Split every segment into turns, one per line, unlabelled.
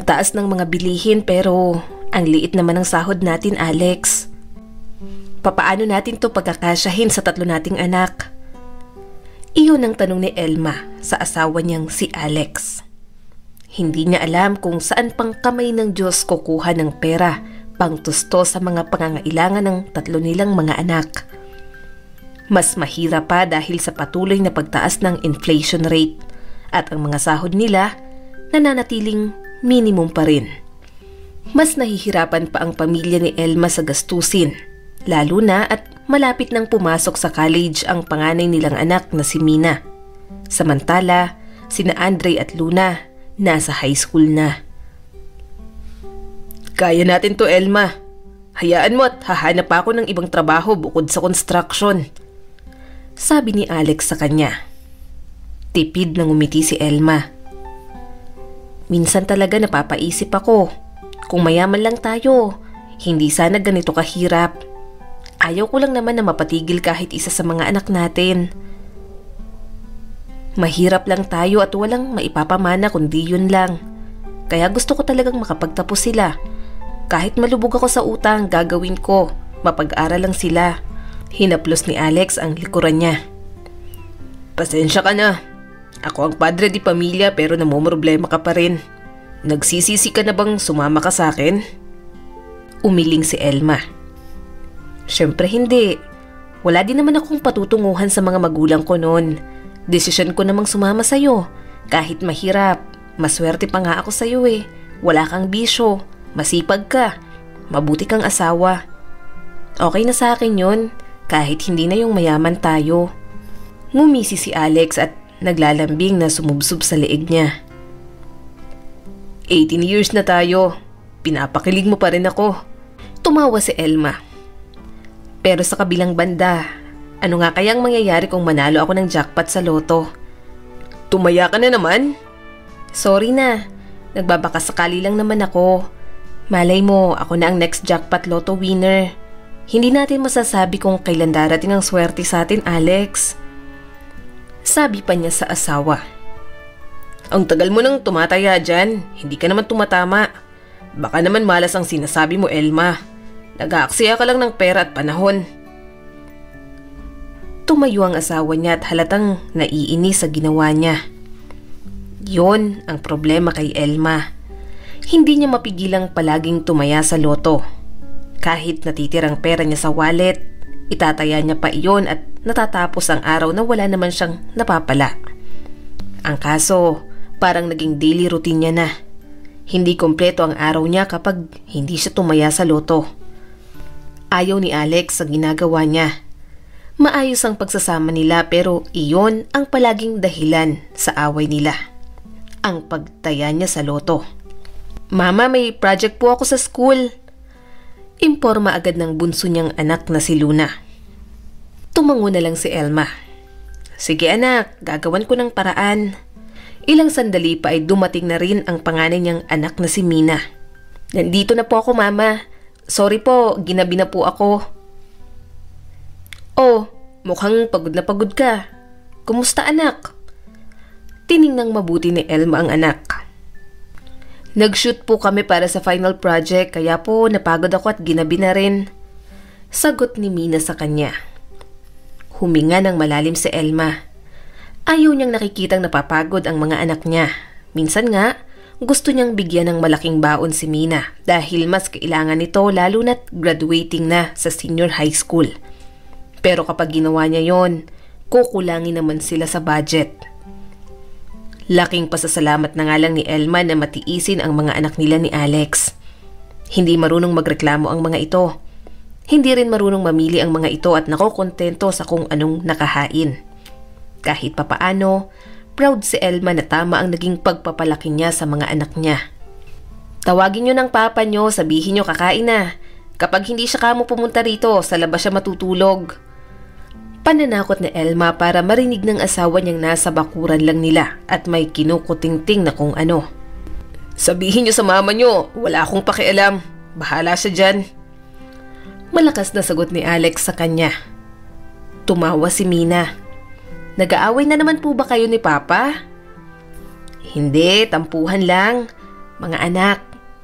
taas ng mga bilihin pero ang liit naman ng sahod natin, Alex. Papaano natin to pagkakasyahin sa 3 nating anak? Iyon ang tanong ni Elma sa asawa niyang si Alex. Hindi niya alam kung saan pang kamay ng Diyos kukuha ng pera pangtusto sa mga pangangailangan ng 3 nilang mga anak. Mas mahirap pa dahil sa patuloy na pagtaas ng inflation rate at ang mga sahod nila nananatiling minimum pa rin. Mas nahihirapan pa ang pamilya ni Elma sa gastusin, lalo na at malapit nang pumasok sa college ang panganay nilang anak na si Mina. Samantala, sina Andre at Luna nasa high school na. Kaya natin to, Elma. Hayaan mo at hahanap ako ng ibang trabaho bukod sa construction, sabi ni Alex sa kanya. Tipid na ngumiti si Elma. Minsan talaga napapaisip ako, kung mayaman lang tayo, hindi sana ganito kahirap. Ayaw ko lang naman na mapatigil kahit isa sa mga anak natin. Mahirap lang tayo at walang maipapamana kundi yun lang. Kaya gusto ko talagang makapagtapos sila. Kahit malubog ako sa utang, gagawin ko. Mapag-aral lang sila. Hinaplos ni Alex ang likuran niya. Pasensya ka na. Ako ang padre di pamilya pero namumroblema ka pa rin. Nagsisisi ka na bang sumama ka sa akin? Umiling si Elma. Siyempre hindi. Wala din naman akong patutunguhan sa mga magulang ko noon. Desisyon ko namang sumama sa'yo. Kahit mahirap, maswerte pa nga ako sa'yo eh. Wala kang bisyo, masipag ka, mabuti kang asawa. Okay na sa akin yun, kahit hindi na yung mayaman tayo. Ngumisi si Alex at naglalambing na sumubsob sa leeg niya. 18 years na tayo. Pinapakilig mo pa rin ako. Tumawa si Elma. Pero sa kabilang banda, ano nga kayang mangyayari kung manalo ako ng jackpot sa loto? Tumaya ka na naman? Sorry na. Nagbabakasakali lang naman ako. Malay mo, ako na ang next jackpot loto winner. Hindi natin masasabi kung kailan darating ang swerte sa atin, Alex. Sabi pa niya sa asawa. Ang tagal mo nang tumataya dyan, hindi ka naman tumatama. Baka naman malas ang sinasabi mo, Elma. Nag-aaksaya ka lang ng pera at panahon. Tumayo ang asawa niya at halatang naiinis sa ginawa niya. Yon ang problema kay Elma. Hindi niya mapigilang palaging tumaya sa loto. Kahit natitirang pera niya sa wallet, itataya niya pa iyon at natatapos ang araw na wala naman siyang napapala. Ang kaso, parang naging daily routine niya na. Hindi kompleto ang araw niya kapag hindi siya tumaya sa loto. Ayaw ni Alex sa ginagawa niya. Maayos ang pagsasama nila pero iyon ang palaging dahilan sa away nila. Ang pagtaya niya sa loto. Mama, may project po ako sa school. Imporma agad ng bunso niyang anak na si Luna. Tumango na lang si Elma. Sige anak, gagawan ko ng paraan. Ilang sandali pa ay dumating na rin ang panganay niyang anak na si Mina. Nandito na po ako, Mama. Sorry po, ginabi na po ako. Oh, mukhang pagod na pagod ka. Kumusta anak? Tiningnang mabuti ni Elma ang anak. Nag-shoot po kami para sa final project kaya po napagod ako at ginabi na rin. Sagot ni Mina sa kanya. Huminga ng malalim si Elma. Ayaw niyang nakikitang napapagod ang mga anak niya. Minsan nga, gusto niyang bigyan ng malaking baon si Mina dahil mas kailangan nito lalo na't graduating na sa senior high school. Pero kapag ginawa niya yon, kukulangin naman sila sa budget. Laking pasasalamat na nga lang ni Elma na matiisin ang mga anak nila ni Alex. Hindi marunong magreklamo ang mga ito. Hindi rin marunong mamili ang mga ito at nakokontento sa kung anong nakahain. Kahit papaano, proud si Elma na tama ang naging pagpapalaki niya sa mga anak niya. Tawagin niyo ng papa niyo, sabihin niyo kakain na. Kapag hindi siya kamo pumunta rito, sa labas siya matutulog. Pananakot ni Elma para marinig ng asawa niyang nasa bakuran lang nila at may kinukutingting na kung ano. Sabihin niyo sa mama niyo, wala akong pakialam. Bahala siya dyan. Malakas na sagot ni Alex sa kanya. Tumawa si Mina. Nag-aaway na naman po ba kayo ni Papa? Hindi, tampuhan lang. Mga anak,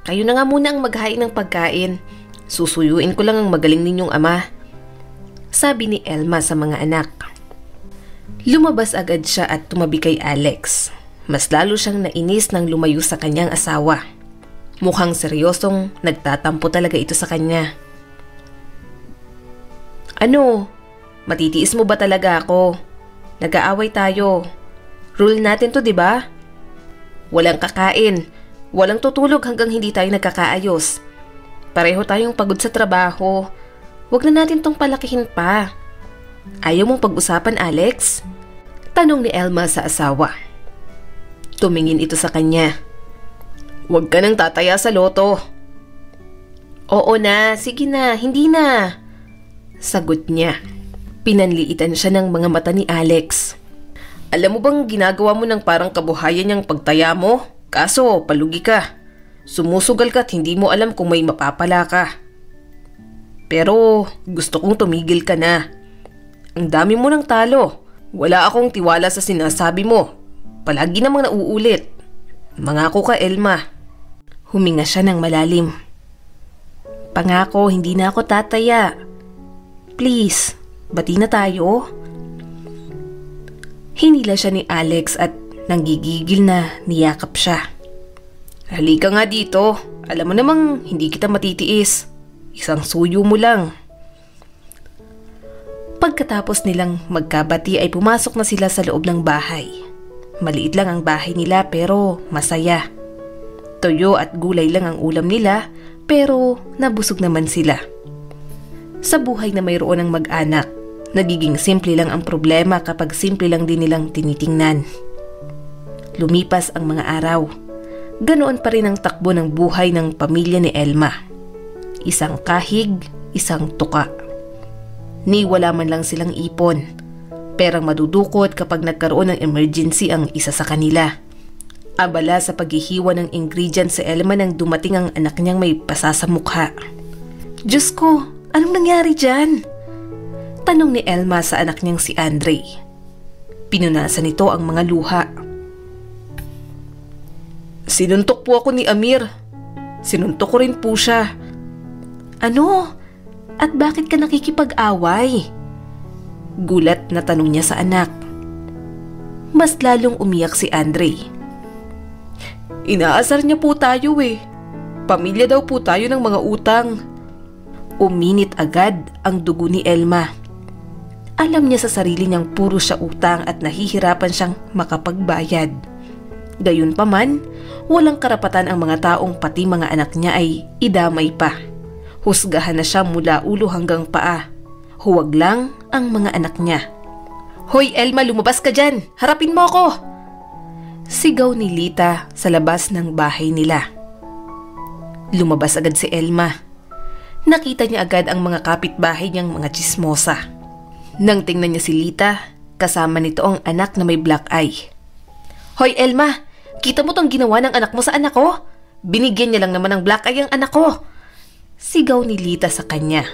kayo na nga muna ang maghain ng pagkain. Susuyuin ko lang ang magaling ninyong ama. Sabi ni Elma sa mga anak. Lumabas agad siya at tumabi kay Alex. Mas lalo siyang nainis nang lumayo sa kanyang asawa. Mukhang seryosong nagtatampo talaga ito sa kanya. Ano? Matitiis mo ba talaga ako? Nag-aaway tayo. Rule natin to, di ba? Walang kakain. Walang tutulog hanggang hindi tayo nagkakaayos. Pareho tayong pagod sa trabaho. Huwag na natin tong palakihin pa. Ayaw mong pag-usapan, Alex? Tanong ni Elma sa asawa. Tumingin ito sa kanya. Huwag ka nang tataya sa loto. Oo na, sige na, hindi na. Sagot niya. Pinanliitan siya ng mga mata ni Alex. Alam mo bang ginagawa mo ng parang kabuhayan niyang pagtaya mo? Kaso, palugi ka. Sumusugal ka at hindi mo alam kung may mapapala ka. Pero, gusto kong tumigil ka na. Ang dami mo ng talo. Wala akong tiwala sa sinasabi mo. Palagi namang nauulit. Mangako ka, Elma. Huminga siya ng malalim. Pangako, hindi na ako tataya. Please, bati na tayo. Hinila siya ni Alex at nanggigigil na niyakap siya. Halika nga dito. Alam mo namang hindi kita matitiis. Isang suyo mo lang. Pagkatapos nilang magkabati ay pumasok na sila sa loob ng bahay. Maliit lang ang bahay nila pero masaya. Toyo at gulay lang ang ulam nila pero nabusog naman sila. Sa buhay na mayroon ng mag-anak, nagiging simple lang ang problema kapag simple lang din nilang tinitingnan. Lumipas ang mga araw. Ganoon pa rin ang takbo ng buhay ng pamilya ni Elma. Isang kahig, isang tuka. Ni wala man lang silang ipon. Perang madudukot kapag nagkaroon ng emergency ang isa sa kanila. Abala sa paghihiwa ng ingredients sa Elma nang dumating ang anak niyang may pasa sa mukha. Diyos ko, anong nangyari dyan? Tanong ni Elma sa anak niyang si Andre. Pinunasan nito ang mga luha. Sinuntok po ako ni Amir. Sinuntok ko rin po siya. Ano? At bakit ka nakikipag-away? Gulat na tanong niya sa anak. Mas lalong umiyak si Andre. Inaasar niya po tayo eh. Pamilya daw po tayo ng mga utang. Uminit agad ang dugo ni Elma. Alam niya sa sarili niyang puro siya utang at nahihirapan siyang makapagbayad. Gayunpaman, walang karapatan ang mga taong pati mga anak niya ay idamay pa. Husgahan na siya mula ulo hanggang paa. Huwag lang ang mga anak niya. Hoy Elma, lumabas ka dyan! Harapin mo ako! Sigaw ni Lita sa labas ng bahay nila. Lumabas agad si Elma. Nakita niya agad ang mga kapitbahay niyang mga tsismosa. Nang tingnan niya si Lita, kasama nito ang anak na may black eye. Hoy Elma, kita mo tong ginawa ng anak mo sa anak ko? Binigyan niya lang naman ng black eye ang anak ko. Sigaw ni Lita sa kanya.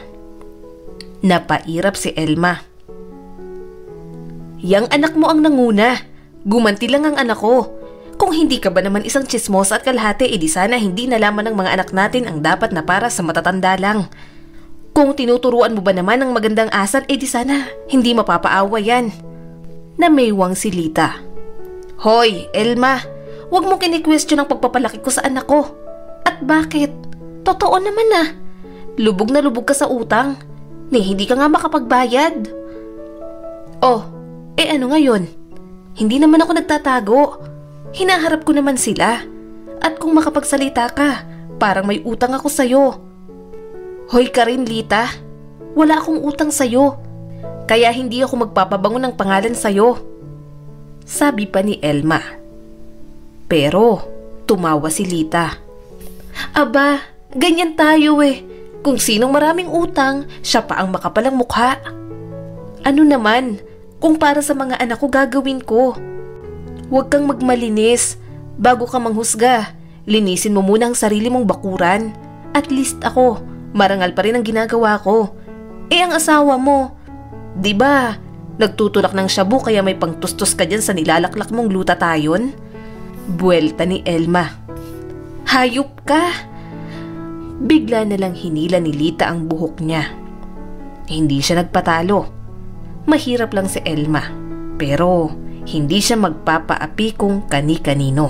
Napairap si Elma. Yang anak mo ang nanguna. Gumanti lang ang anak ko. Kung hindi ka ba naman isang tsismosa at kalahati, edi sana hindi nalaman ng mga anak natin ang dapat na para sa matatanda lang. Kung tinuturuan mo ba naman ng magandang asal, edi sana hindi mapapaawa yan. Namaywang si Lita. Hoy, Elma, huwag mo kini-question ang pagpapalaki ko sa anak ko. At bakit? Totoo naman na. Lubog na lubog ka sa utang. Ni hindi ka nga makapagbayad. Oh, ano ngayon? Hindi naman ako nagtatago. Hinaharap ko naman sila. At kung makapagsalita ka, parang may utang ako sa'yo. Hoy ka rin, Lita. Wala akong utang sa'yo. Kaya hindi ako magpapabango ng pangalan sa'yo. Sabi pa ni Elma. Pero, tumawa si Lita. Aba, ganyan tayo eh. Kung sinong maraming utang, siya pa ang makapalang mukha. Ano naman, kung para sa mga anak ko gagawin ko. Huwag kang magmalinis. Bago ka manghusga, linisin mo muna ang sarili mong bakuran. At least ako, marangal pa rin ang ginagawa ko. Ang asawa mo, di ba, nagtutulak ng shabu kaya may pangtustos ka dyan sa nilalaklak mong luta tayon? Buwelta ni Elma. Hayop ka! Bigla na lang hinila ni Lita ang buhok niya. Hindi siya nagpatalo. Mahirap lang si Elma, pero hindi siya magpapaapi kung kani-kanino.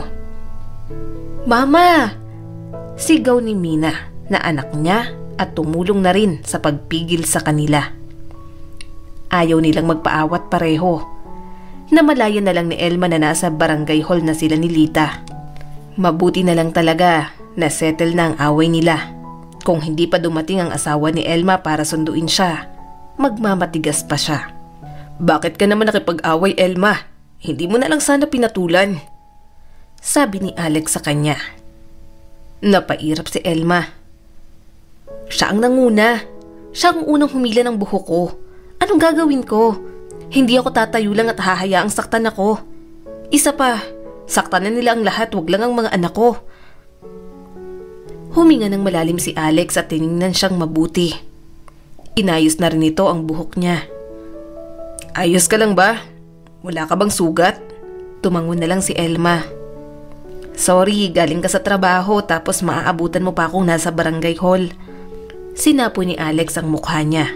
Mama! Sigaw ni Mina na anak niya at tumulong na rin sa pagpigil sa kanila. Ayaw nilang magpaawat pareho. Namalayan na lang ni Elma na nasa barangay hall na sila ni Lita. Mabuti na lang talaga na settle na ang away nila. Kung hindi pa dumating ang asawa ni Elma para sunduin siya, magmamatigas pa siya. Bakit ka naman nakipag-away, Elma? Hindi mo na lang sana pinatulan. Sabi ni Alex sa kanya. Napairap si Elma. Siya ang nanguna. Siya ang unang humila ng buhok ko. Anong gagawin ko? Hindi ako tatayo lang at hahayaang saktan ako. Isa pa, saktan na nila ang lahat, wag lang ang mga anak ko. Huminga ng malalim si Alex at tiningnan siyang mabuti. Inayos na rin ito ang buhok niya. Ayos ka lang ba? Wala ka bang sugat? Tumangon na lang si Elma. Sorry, galing ka sa trabaho tapos maaabutan mo pa akong nasa barangay hall. Sinapo ni Alex ang mukha niya.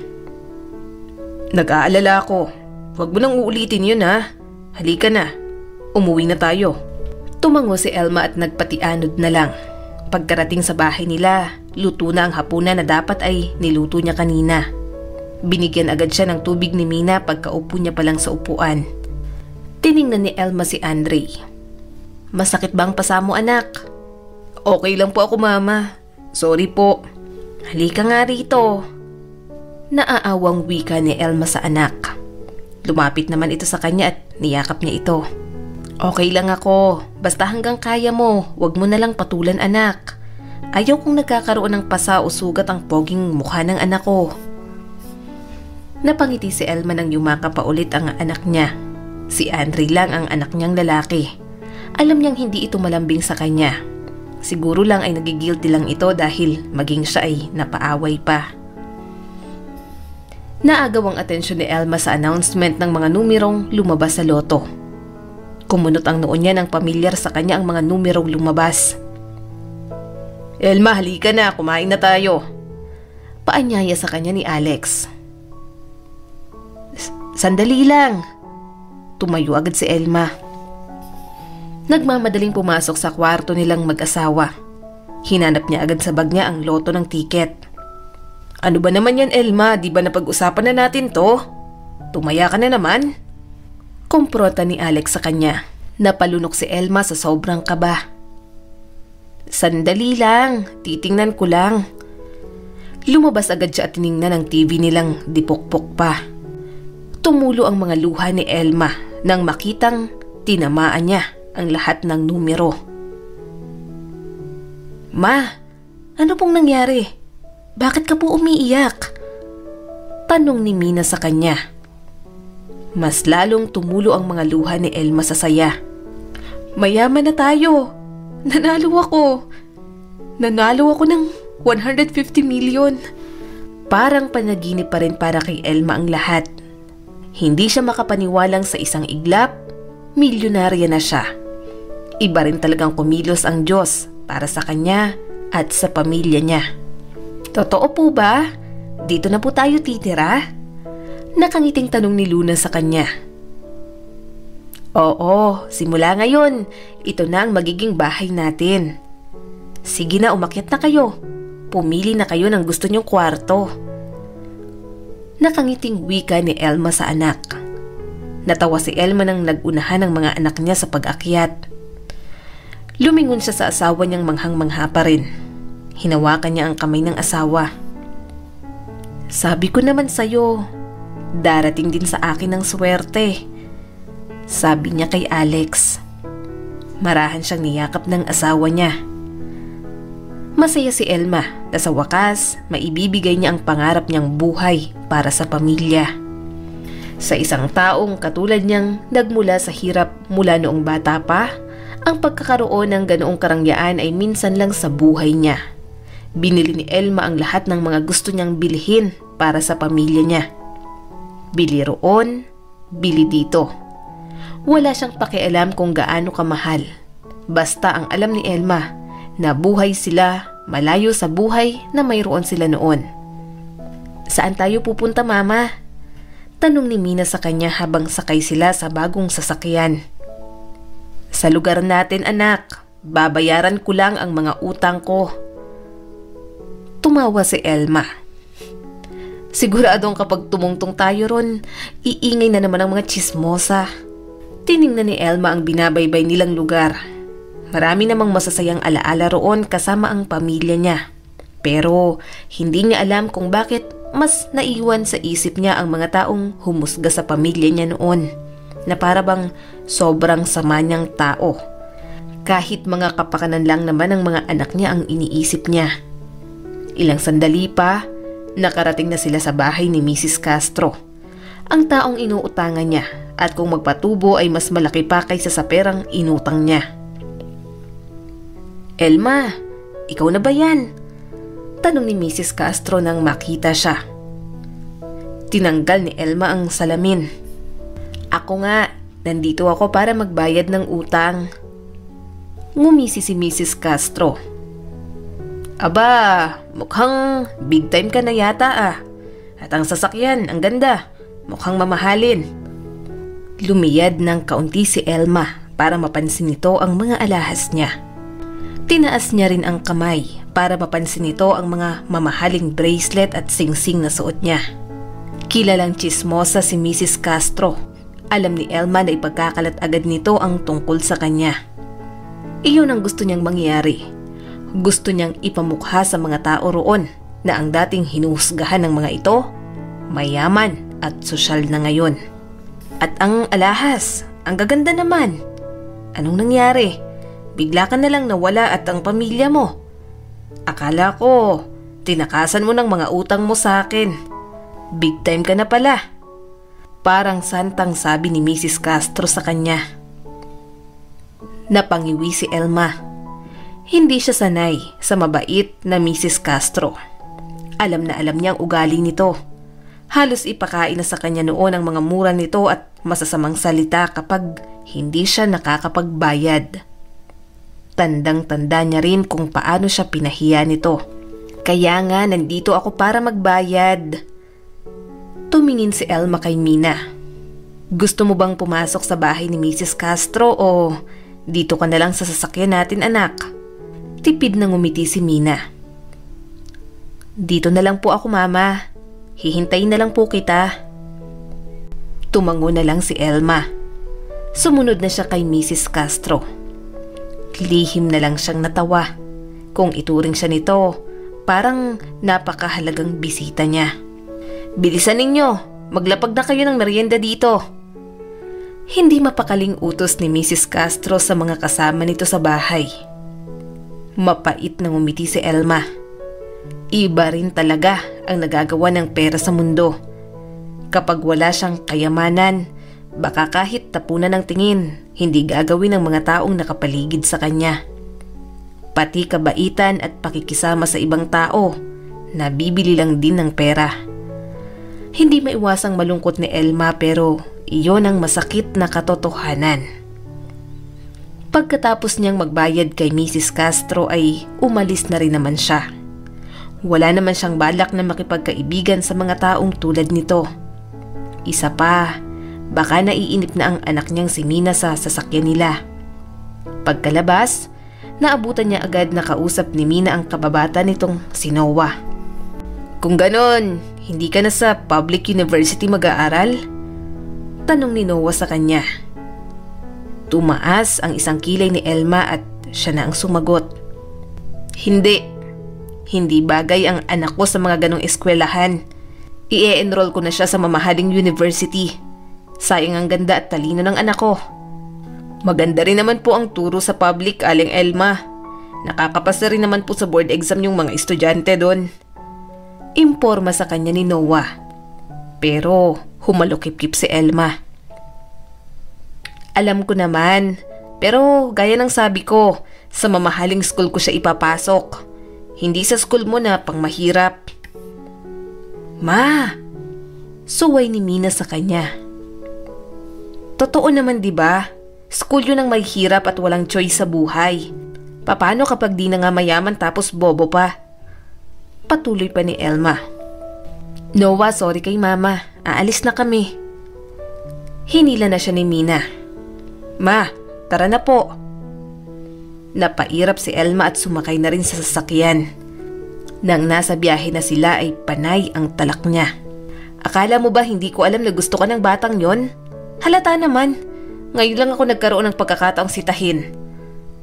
Nag-aalala ako. Huwag mo nang uulitin yun ha. Halika na. Umuwi na tayo. Tumango si Elma at nagpatianod na lang. Pagkarating sa bahay nila, luto na ang hapunan na dapat ay niluto niya kanina. Binigyan agad siya ng tubig ni Mina pagkaupo niya pa lang sa upuan. Tiningnan ni Elma si Andre. Masakit ba ang pasa mo, anak? Okay lang po ako, mama. Sorry po. Halika nga rito. Naaawang wika ni Elma sa anak. Lumapit naman ito sa kanya at niyakap niya ito. Okay lang ako. Basta hanggang kaya mo, wag mo na lang patulan, anak. Ayaw kong nagkakaroon ng pasa o sugat ang poging mukha ng anak ko. Napangiti si Elma nang yumakap pa ulit ang anak niya. Si Andre lang ang anak niyang lalaki. Alam niyang hindi ito malambing sa kanya. Siguro lang ay nagigilty lang ito dahil maging siya ay napaaway pa. Naagaw ang atensyon ni Elma sa announcement ng mga numerong lumabas sa loto. Kumunot ang noon niya ng pamilyar sa kanya ang mga numerong lumabas. Elma, halika na, kumain na tayo. Paanyaya sa kanya ni Alex. Sandali lang. Tumayo agad si Elma. Nagmamadaling pumasok sa kwarto nilang mag-asawa. Hinanap niya agad sa bag niya ang loto ng tiket. Ano ba naman yan, Elma? Di ba napag-usapan na natin to? Tumaya ka na naman. Kumprota ni Alex sa kanya. Napalunok si Elma sa sobrang kaba. Sandali lang, titingnan ko lang. Lumabas agad siya at tiningnan ang TV nilang dipokpok pa. Tumulo ang mga luha ni Elma nang makitang tinamaan niya ang lahat ng numero. Ma, ano pong nangyari? Bakit ka po umiiyak? Tanong ni Mina sa kanya. Mas lalong tumulo ang mga luha ni Elma sa saya. Mayaman na tayo. Nanalo ako. Nanalo ako ng 150 million. Parang panaginip pa rin para kay Elma ang lahat. Hindi siya makapaniwalang sa isang iglap, milyonarya na siya. Iba rin talagang kumilos ang Diyos para sa kanya at sa pamilya niya. Totoo po ba? Dito na po tayo titira? Nakangiting tanong ni Luna sa kanya. Oo, simula ngayon, ito na ang magiging bahay natin. Sige na, umakyat na kayo. Pumili na kayo ng gusto niyong kwarto. Nakangiting wika ni Elma sa anak. Natawa si Elma nang nagunahan ng mga anak niya sa pag-akyat. Lumingon siya sa asawa niyang manghang-mangha pa rin. Hinawakan niya ang kamay ng asawa. Sabi ko naman sa'yo, darating din sa akin ang swerte. Sabi niya kay Alex. Marahan siyang niyakap ng asawa niya. Masaya si Elma na sa wakas maibibigay niya ang pangarap niyang buhay para sa pamilya. Sa isang taong katulad niyang nagmula sa hirap mula noong bata pa, ang pagkakaroon ng ganoong karangyaan ay minsan lang sa buhay niya. Binili ni Elma ang lahat ng mga gusto niyang bilhin para sa pamilya niya. Bili roon, bili dito. Wala siyang pakialam kung gaano kamahal. Basta ang alam ni Elma, Nabuhay sila malayo sa buhay na mayroon sila noon. "Saan tayo pupunta, Mama?" tanong ni Mina sa kanya habang sakay sila sa bagong sasakyan. "Sa lugar natin, anak. Babayaran ko lang ang mga utang ko." Tumawa si Elma. "Siguradong kapag tumungtong tayo ron, iingay na naman ang mga tsismosa." Tiningnan ni Elma ang binabaybay nilang lugar. Marami namang masasayang alaala roon kasama ang pamilya niya. Pero hindi niya alam kung bakit mas naiwan sa isip niya ang mga taong humusga sa pamilya niya noon, na para bang sobrang sama niyang tao. Kahit mga kapakanan lang naman ang mga anak niya ang iniisip niya. Ilang sandali pa, nakarating na sila sa bahay ni Mrs. Castro, ang taong inuutangan niya, at kung magpatubo ay mas malaki pa kaysa sa perang inutang niya. "Elma, ikaw na ba yan?" tanong ni Mrs. Castro nang makita siya. Tinanggal ni Elma ang salamin. "Ako nga, nandito ako para magbayad ng utang." Ngumisi si Mrs. Castro. "Aba, mukhang big time ka na yata ah. At ang sasakyan, ang ganda. Mukhang mamahalin." Lumiyad ng kaunti si Elma para mapansin nito ang mga alahas niya. Tinaas niya rin ang kamay para mapansin nito ang mga mamahaling bracelet at singsing na suot niya. Kilalang tsismosa si Mrs. Castro. Alam ni Elma na ipagkakalat agad nito ang tungkol sa kanya. Iyon ang gusto niyang mangyari. Gusto niyang ipamukha sa mga tao roon na ang dating hinuhusgahan ng mga ito, mayaman at sosyal na ngayon. At ang alahas, ang gaganda naman. Anong nangyari? Bigla ka na lang nawala at ang pamilya mo. Akala ko, tinakasan mo ng mga utang mo sa akin. Big time ka na pala. Parang santang sabi ni Mrs. Castro sa kanya. Napangiwi si Elma. Hindi siya sanay sa mabait na Mrs. Castro. Alam na alam niya ang ugali nito. Halos ipakain na sa kanya noon ang mga mura nito at masasamang salita kapag hindi siya nakakapagbayad. Tandang-tanda niya rin kung paano siya pinahiya nito. "Kaya nga nandito ako para magbayad." Tumingin si Elma kay Mina. "Gusto mo bang pumasok sa bahay ni Mrs. Castro o dito ka na lang sa sasakyan natin, anak?" Tipid na ngumiti si Mina. "Dito na lang po ako, Mama. Hihintayin na lang po kita." Tumango na lang si Elma. Sumunod na siya kay Mrs. Castro. Lihim na lang siyang natawa. Kung ituring siya nito, parang napakahalagang bisita niya. "Bilisan ninyo, maglapag na kayo ng merienda dito." Hindi mapakaling utos ni Mrs. Castro sa mga kasama nito sa bahay. Mapait na ngumiti si Elma. Iba rin talaga ang nagagawa ng pera sa mundo. Kapag wala siyang kayamanan, baka kahit tapunan ng tingin, hindi gagawin ng mga taong nakapaligid sa kanya. Pati kabaitan at pakikisama sa ibang tao, nabibili lang din ng pera. Hindi maiwasang malungkot ni Elma pero iyon ang masakit na katotohanan. Pagkatapos niyang magbayad kay Mrs. Castro ay umalis na rin naman siya. Wala naman siyang balak na makipagkaibigan sa mga taong tulad nito. Isa pa, baka naiinip na ang anak niyang si Mina sa sasakyan nila. Pagkalabas, naabutan niya agad na kausap ni Mina ang kababata nitong si Noah. "Kung ganon, hindi ka na sa public university mag-aaral?" Tanong ni Noah sa kanya. Tumaas ang isang kilay ni Elma at siya na ang sumagot. Hindi bagay ang anak ko sa mga ganong eskwelahan. I-enroll ko na siya sa mamahaling university. Sayang ang ganda at talino ng anak ko." "Maganda rin naman po ang turo sa public, Aling Elma. Nakakapasa rin naman po sa board exam yung mga estudyante doon." Imporma sa kanya ni Noah. Pero humalukip-kip si Elma. "Alam ko naman, pero gaya ng sabi ko, sa mamahaling school ko siya ipapasok. Hindi sa school mo na pang mahirap." "Ma!" Suway ni Mina sa kanya. "Totoo naman, 'di ba? School yun ang may hirap at walang choice sa buhay. Paano kapag di na nga mayaman tapos bobo pa? Patuloy pa ni Elma. Noah, sorry kay mama. Aalis na kami. Hinila na siya ni Mina. Ma, tara na po. Napairap si Elma at sumakay na rin sa sasakyan. Nang nasa biyahe na sila ay panay ang talak niya. Akala mo ba hindi ko alam na gusto ka ng batang yon? Halata naman. Ngayon lang ako nagkaroon ng pagkakataong sitahin.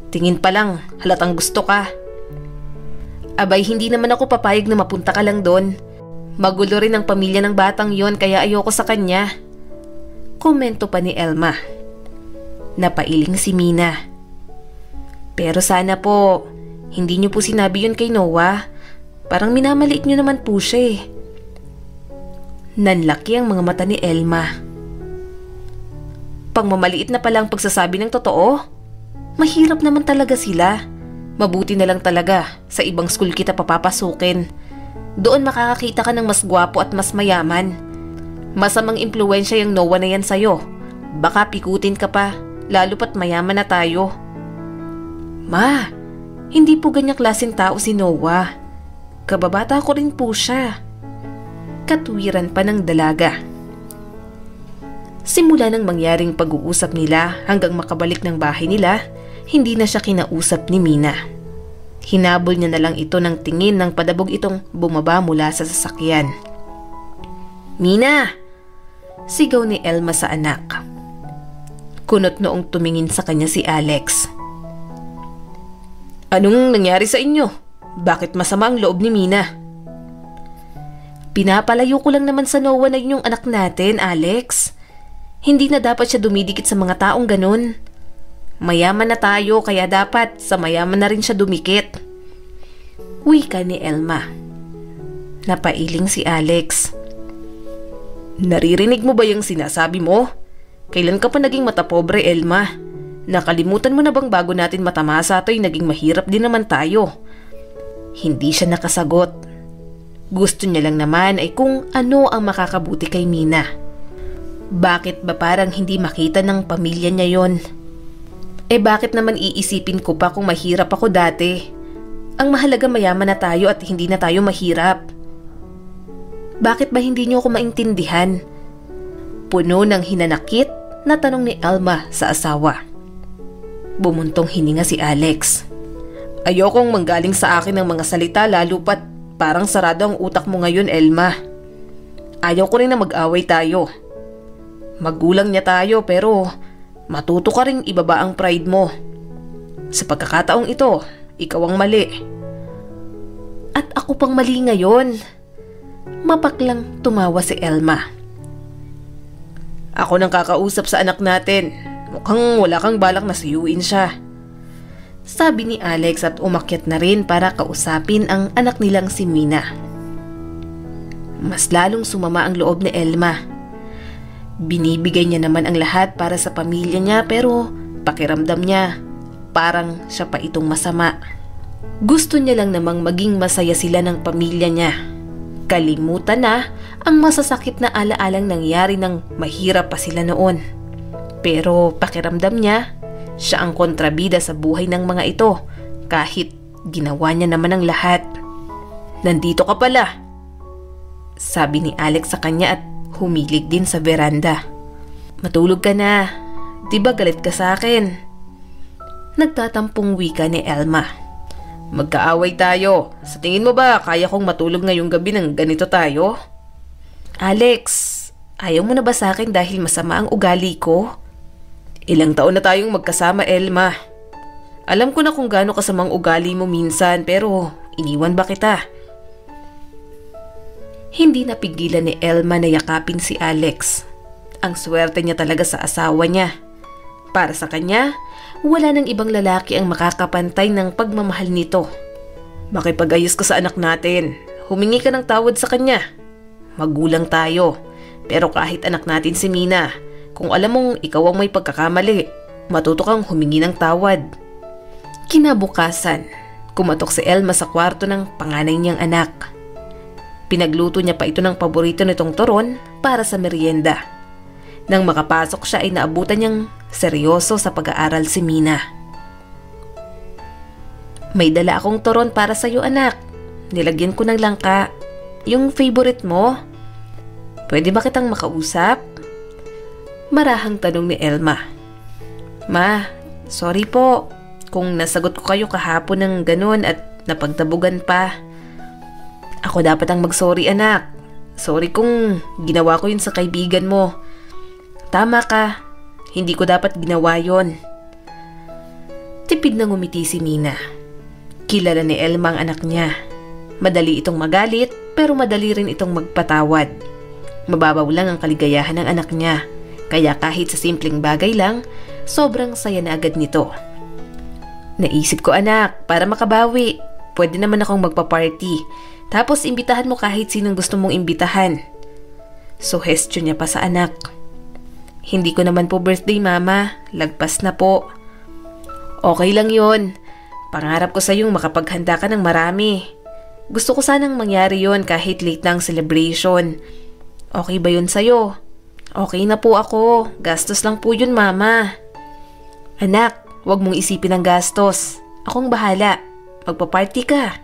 Tingin pa lang, halatang gusto ka. Abay, hindi naman ako papayag na mapunta ka lang doon. Magulo rin ang pamilya ng batang yon kaya ayoko sa kanya. Komento pa ni Elma. Napailing si Mina. Pero sana po, hindi niyo po sinabi yun kay Noah. Parang minamaliit niyo naman po siya eh. Nanlaki ang mga mata ni Elma. Pangmamaliit na pala ang pagsasabi ng totoo? Mahirap naman talaga sila. Mabuti na lang talaga sa ibang school kita papapasukin. Doon makakakita ka ng mas gwapo at mas mayaman. Masamang impluwensya yung Noah na yan sa'yo. Baka pikutin ka pa, lalo pat mayaman na tayo. Ma, hindi po ganyang klaseng tao si Noah. Kababata ko rin po siya. Katwiran pa ng dalaga. Simula nang mangyaring pag-uusap nila hanggang makabalik ng bahay nila, hindi na siya kinausap ni Mina. Hinabol niya na lang ito ng tingin nang padabog itong bumaba mula sa sasakyan. Mina! Sigaw ni Elma sa anak. Kunot noong tumingin sa kanya si Alex. Anong nangyari sa inyo? Bakit masama ang loob ni Mina? Pinapalayo ko lang naman sa Noah na yung anak natin, Alex. Hindi na dapat siya dumidikit sa mga taong ganun. Mayaman na tayo kaya dapat sa mayaman na rin siya dumikit. Wika ni Elma. Napailing si Alex. Naririnig mo ba yung sinasabi mo? Kailan ka pa naging matapobre, Elma? Nakalimutan mo na bang bago natin matamasa to'y naging mahirap din naman tayo? Hindi siya nakasagot. Gusto niya lang naman ay kung ano ang makakabuti kay Mina. Bakit ba parang hindi makita ng pamilya niya yon? Bakit naman iisipin ko pa kung mahirap ako dati? Ang mahalaga mayaman na tayo at hindi na tayo mahirap. Bakit ba hindi niyo ako maintindihan? Puno ng hinanakit na tanong ni Elma sa asawa. Bumuntong hininga si Alex. Ayokong manggaling sa akin ng mga salita lalo pat parang sarado ang utak mo ngayon, Elma. Ayaw ko rin na mag-away tayo. Magulang niya tayo pero matuto ka ring ibaba ang pride mo. Sa pagkakataong ito, ikaw ang mali. At ako pang mali ngayon. Mapaklang tumawa si Elma. Ako nang kakausap sa anak natin. Mukhang wala kang balak na suyuin siya. Sabi ni Alex at umakyat na rin para kausapin ang anak nilang si Mina. Mas lalong sumama ang loob ni Elma. Binibigay niya naman ang lahat para sa pamilya niya pero pakiramdam niya parang siya pa itong masama. Gusto niya lang namang maging masaya sila ng pamilya niya. Kalimutan na ang masasakit na alaalang nangyari nang mahirap pa sila noon. Pero pakiramdam niya, siya ang kontrabida sa buhay ng mga ito kahit ginawa niya naman ang lahat. Nandito ka pala, sabi ni Alex sa kanya at humilig din sa veranda. Matulog ka na, di ba galit ka sa akin? Nagtatampong wika ni Elma. Magkaaway tayo. Sa tingin mo ba kaya kong matulog ngayong gabi ng ganito tayo? Alex, ayaw mo na ba sa akin dahil masama ang ugali ko? Ilang taon na tayong magkasama, Elma. Alam ko na kung gaano kasamang ugali mo minsan pero iniwan ba kita? Hindi napigilan ni Elma na yakapin si Alex. Ang swerte niya talaga sa asawa niya. Para sa kanya, wala nang ibang lalaki ang makakapantay ng pagmamahal nito. Makipag-ayos ka sa anak natin. Humingi ka ng tawad sa kanya. Magulang tayo. Pero kahit anak natin si Mina, kung alam mong ikaw ang may pagkakamali, matuto kang humingi ng tawad. Kinabukasan, kumatok si Elma sa kwarto ng panganay niyang anak. Pinagluto niya pa ito ng paborito nitong turon para sa merienda. Nang makapasok siya ay naabutan niyang seryoso sa pag-aaral si Mina. May dala akong turon para sa'yo, anak. Nilagyan ko ng langka. Yung favorite mo. Pwede ba kitang makausap? Marahang tanong ni Elma. Ma, sorry po kung nasagot ko kayo kahapon ng ganun at napagtabugan pa. Ako dapat ang mag-sorry, anak. Sorry kung ginawa ko yun sa kaibigan mo. Tama ka. Hindi ko dapat ginawa yon. Tipid na ngumiti si Mina. Kilala ni Elma ang anak niya. Madali itong magalit pero madali rin itong magpatawad. Mababaw lang ang kaligayahan ng anak niya. Kaya kahit sa simpleng bagay lang, sobrang saya na agad nito. Naisip ko, anak, para makabawi, pwede naman akong magpa-party. Tapos imbitahan mo kahit sinong gusto mong imbitahan. Suhestyon niya pa sa anak. Hindi ko naman po birthday, mama. Lagpas na po. Okay lang yon. Pangarap ko sa'yong makapaghanda ka ng marami. Gusto ko sanang mangyari yon kahit late na ang celebration. Okay ba yun sa'yo? Okay na po ako. Gastos lang po yun, mama. Anak, huwag mong isipin ang gastos. Akong bahala. Magpa-party ka.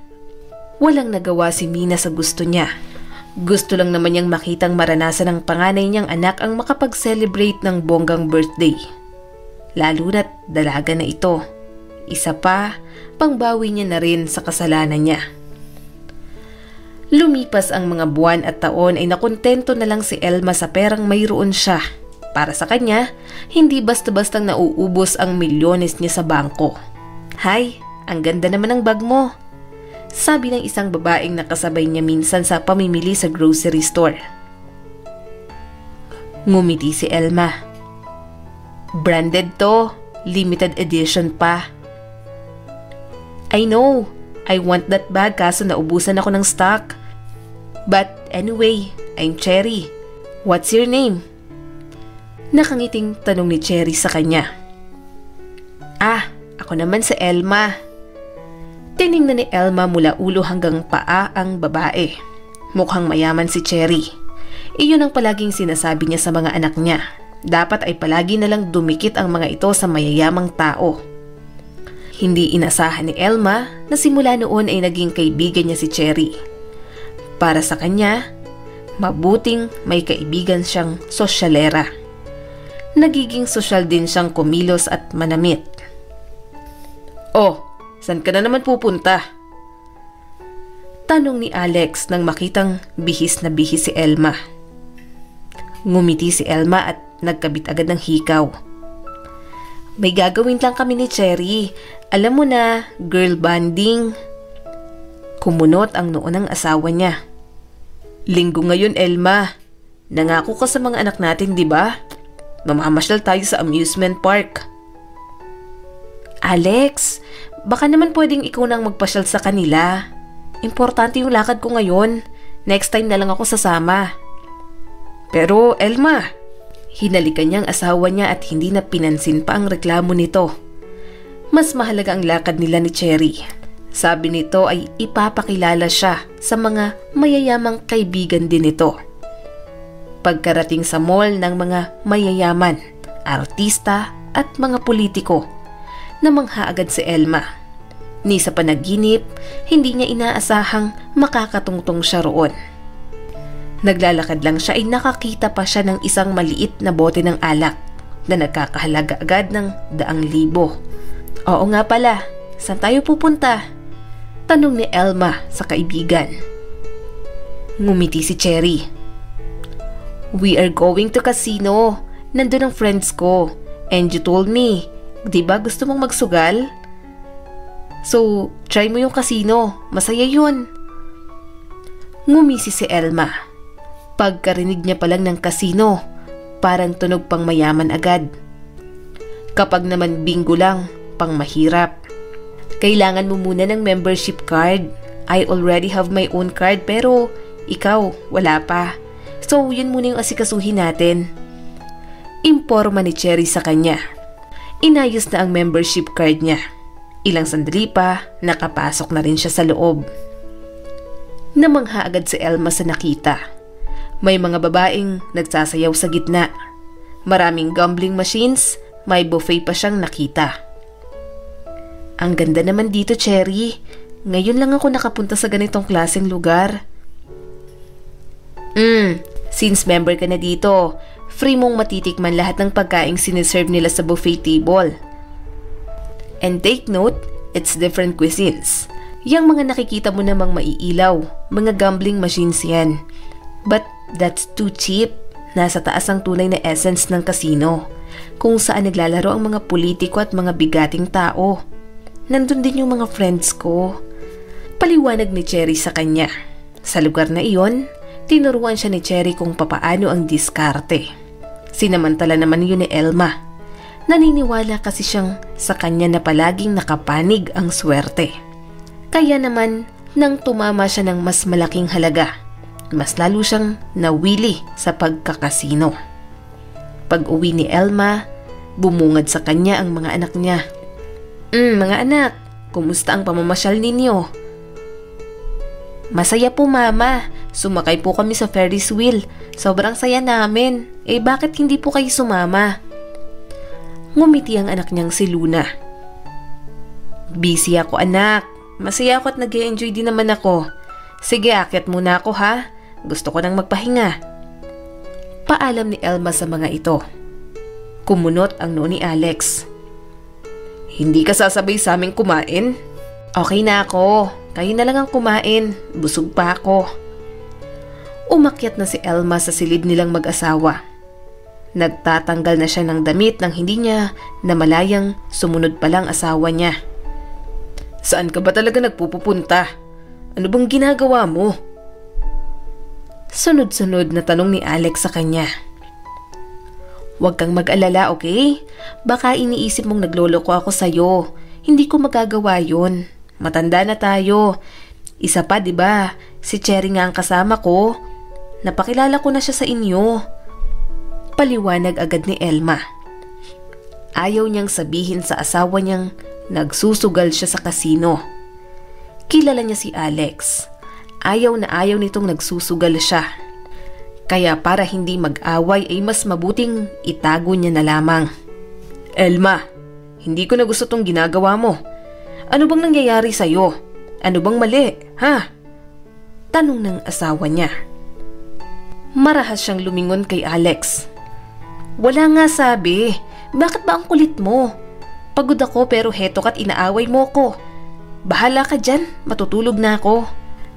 Walang nagawa si Mina sa gusto niya. Gusto lang naman niyang makitang maranasan ng panganay niyang anak ang makapag-celebrate ng bonggang birthday. Lalo na't dalaga na ito. Isa pa, pangbawi niya na rin sa kasalanan niya. Lumipas ang mga buwan at taon ay nakontento na lang si Elma sa perang mayroon siya. Para sa kanya, hindi basta-bastang nauubos ang milyones niya sa bangko. Hay, ang ganda naman ng bag mo. Sabi ng isang babaeng nakasabay niya minsan sa pamimili sa grocery store. Ngumiti si Elma. Branded to, limited edition pa. I know, I want that bag kaso naubusan ako ng stock. But anyway, I'm Cherry. What's your name? Nakangiting tanong ni Cherry sa kanya. Ah, ako naman si Elma. Tiningnan ni Elma mula ulo hanggang paa ang babae. Mukhang mayaman si Cherry. Iyon ang palaging sinasabi niya sa mga anak niya. Dapat ay palagi na lang dumikit ang mga ito sa mayayamang tao. Hindi inasahan ni Elma na simula noon ay naging kaibigan niya si Cherry. Para sa kanya, mabuting may kaibigan siyang sosyalera. Nagiging sosyal din siyang kumilos at manamit. Oh, saan ka na naman pupunta? Tanong ni Alex nang makitang bihis na bihis si Elma. Ngumiti si Elma at nagkabit agad ng hikaw. May gagawin lang kami ni Cherry. Alam mo na, girl bonding. Kumunot ang noo ng asawa niya. Linggo ngayon, Elma. Nangako ka sa mga anak natin, di ba? Mamamasyal tayo sa amusement park. Alex, baka naman pwedeng ikaw nang magpasyal sa kanila. Importante yung lakad ko ngayon. Next time na lang ako sasama. Pero, Elma, hinalikan niyang asawa niya at hindi na pinansin pa ang reklamo nito. Mas mahalaga ang lakad nila ni Cherry. Sabi nito ay ipapakilala siya sa mga mayayamang kaibigan din nito. Pagkarating sa mall ng mga mayayaman, artista at mga politiko, namangha agad si Elma. Ni sa panaginip, hindi niya inaasahang makakatungtong siya roon. Naglalakad lang siya ay nakakita pa siya ng isang maliit na bote ng alak na nagkakahalaga agad ng 100,000. Oo nga pala, saan tayo pupunta? Tanong ni Elma sa kaibigan. Ngumiti si Cherry. We are going to casino. Nandun ang friends ko. And you told me, di ba gusto mong magsugal? So, try mo yung casino. Masaya yun. Ngumisi si Elma. Pagkarinig niya pa lang ng casino, parang tunog pang mayaman agad. Kapag naman bingo lang, pang mahirap. Kailangan mo muna ng membership card. I already have my own card pero ikaw, wala pa. So, yun muna yung asikasuhin natin. Imporma ni Cherry sa kanya. Inayos na ang membership card niya. Ilang sandali pa, nakapasok na rin siya sa loob. Namangha agad si Elma sa nakita. May mga babaeng nagsasayaw sa gitna. Maraming gambling machines, may buffet pa siyang nakita. Ang ganda naman dito, Cherry. Ngayon lang ako nakapunta sa ganitong klaseng lugar. Since member ka na dito, free mong matitikman lahat ng pagkaing siniserve nila sa buffet table. And take note, it's different cuisines. Yang mga nakikita mo namang maiilaw, mga gambling machines yan. But that's too cheap. Nasa taas ang tunay na essence ng casino, kung saan naglalaro ang mga politiko at mga bigating tao. Nandun din yung mga friends ko. Paliwanag ni Cherry sa kanya. Sa lugar na iyon, tinuruan siya ni Cherry kung papaano ang diskarte. Sinamantala naman yun ni Elma. Naniniwala kasi siyang sa kanya na palaging nakapanig ang swerte. Kaya naman, nang tumama siya ng mas malaking halaga, mas lalo siyang nawili sa pagkakasino. Pag uwi ni Elma, bumungad sa kanya ang mga anak niya. Mga anak, kumusta ang pamamasyal ninyo? Masaya po, Mama. Sumakay po kami sa Ferris wheel. Sobrang saya namin. Bakit hindi po kayo sumama? Ngumiti ang anak niyang si Luna. Busy ako, anak. Masaya ako at nag-e-enjoy din naman ako. Sige, akyat muna ako, ha? Gusto ko nang magpahinga. Paalam ni Elma sa mga ito. Kumunot ang noo ni Alex. Hindi ka sasabay sa aming kumain? Okay na ako. Kayo na lang ang kumain. Busog pa ako. Umakyat na si Elma sa silid nilang mag-asawa. Nagtatanggal na siya ng damit nang hindi niya namalayang sumunod pa lang asawa niya. Saan ka ba talaga nagpupunta? Ano bang ginagawa mo? Sunod-sunod na tanong ni Alex sa kanya. Huwag kang mag-alala, okay? Baka iniisip mong nagloloko ako sa'yo. Hindi ko magagawa yun. Matanda na tayo. Isa pa, diba? Si Cherry nga ang kasama ko. Napakilala ko na siya sa inyo. Paliwanag agad ni Elma. Ayaw niyang sabihin sa asawa niyang nagsusugal siya sa kasino. Kilala niya si Alex. Ayaw na ayaw nitong nagsusugal siya. Kaya para hindi mag-away ay mas mabuting itago niya na lamang. Elma, hindi ko na gusto tong ginagawa mo. Ano bang nangyayari sa'yo? Ano bang mali, ha? Tanong ng asawa niya. Marahas siyang lumingon kay Alex. Wala nga sabi. Bakit ba ang kulit mo? Pagod ako pero heto ka't inaaway mo ko. Bahala ka dyan, matutulog na ako.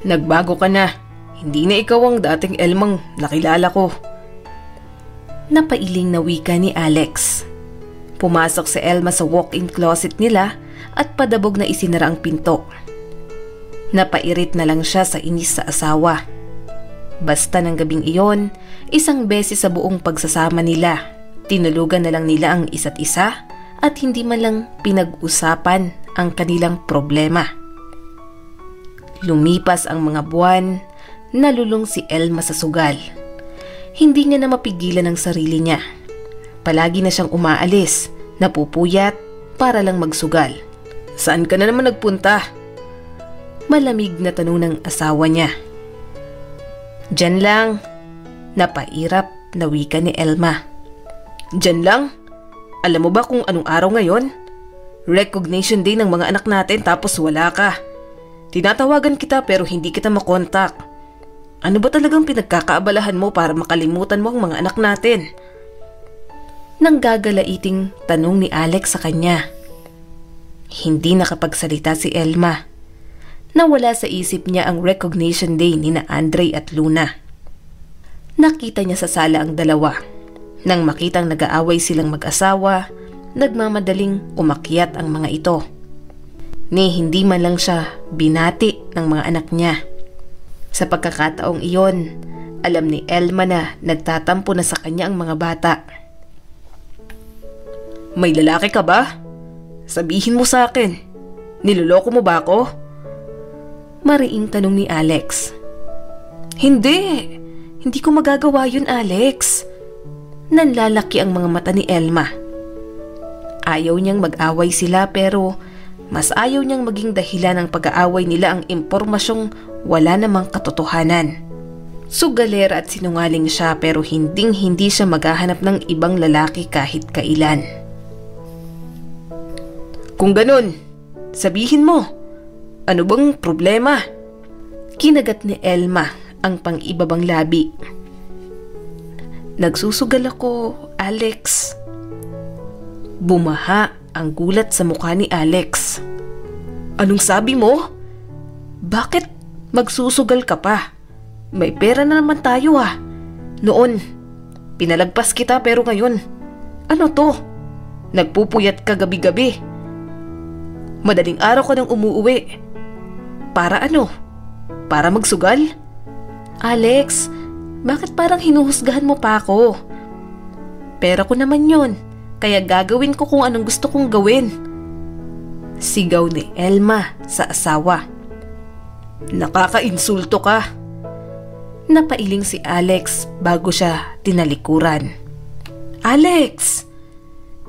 Nagbago ka na. Hindi na ikaw ang dating Elmang nakilala ko. Napailing na wika ni Alex. Pumasok si Elma sa walk-in closet nila at padabog na isinara ang pinto. Napairit na lang siya sa inis sa asawa. Basta ng gabing iyon, isang beses sa buong pagsasama nila, tinulugan na lang nila ang isa't isa at hindi man lang pinag-usapan ang kanilang problema. Lumipas ang mga buwan, nalulung si Elma sa sugal. Hindi niya na mapigilan ang sarili niya. Palagi na siyang umaalis, napupuyat para lang magsugal. Saan ka na naman nagpunta? Malamig na tanong ng asawa niya. Diyan lang. Napairap na wika ni Elma. Diyan lang? Alam mo ba kung anong araw ngayon? Recognition day ng mga anak natin tapos wala ka. Tinatawagan kita pero hindi kita makontak. Ano ba talagang pinagkakaabalahan mo para makalimutan mo ang mga anak natin? Nang gagalaiting tanong ni Alex sa kanya. Hindi nakapagsalita si Elma. Nawala sa isip niya ang recognition day ni na Andre at Luna. Nakita niya sa sala ang dalawa. Nang makitang nag-aaway silang mag-asawa, nagmamadaling umakyat ang mga ito. Ni hindi man lang siya binati ng mga anak niya. Sa pagkakataong iyon, alam ni Elma na nagtatampo na sa kanya ang mga bata. May lalaki ka ba? Sabihin mo sa akin. Niloloko mo ba ako? Mariing tanong ni Alex. Hindi. Hindi ko magagawa yun, Alex. Nanlalaki ang mga mata ni Elma. Ayaw niyang mag-away sila pero mas ayaw niyang maging dahilan ng pag-aaway nila ang impormasyong wala namang katotohanan. Sugalera at sinungaling siya pero hindi siya maghahanap ng ibang lalaki kahit kailan. Kung ganun, Sabihin mo, ano bang problema? Kinagat ni Elma ang pang-ibabang labi. Nagsusugal ako, Alex. Bumaha ang gulat sa mukha ni Alex. Anong sabi mo? Bakit magsusugal ka pa? May pera na naman tayo ah. Noon, pinalagpas kita pero ngayon, ano to? Nagpupuyat ka gabi-gabi. Madaling araw ka nang umuuwi. Para ano? Para magsugal? Alex, bakit parang hinuhusgahan mo pa ako? Pera ko naman yun, kaya gagawin ko kung anong gusto kong gawin. Sigaw ni Elma sa asawa. Nakakainsulto ka. Napailing si Alex bago siya tinalikuran. Alex!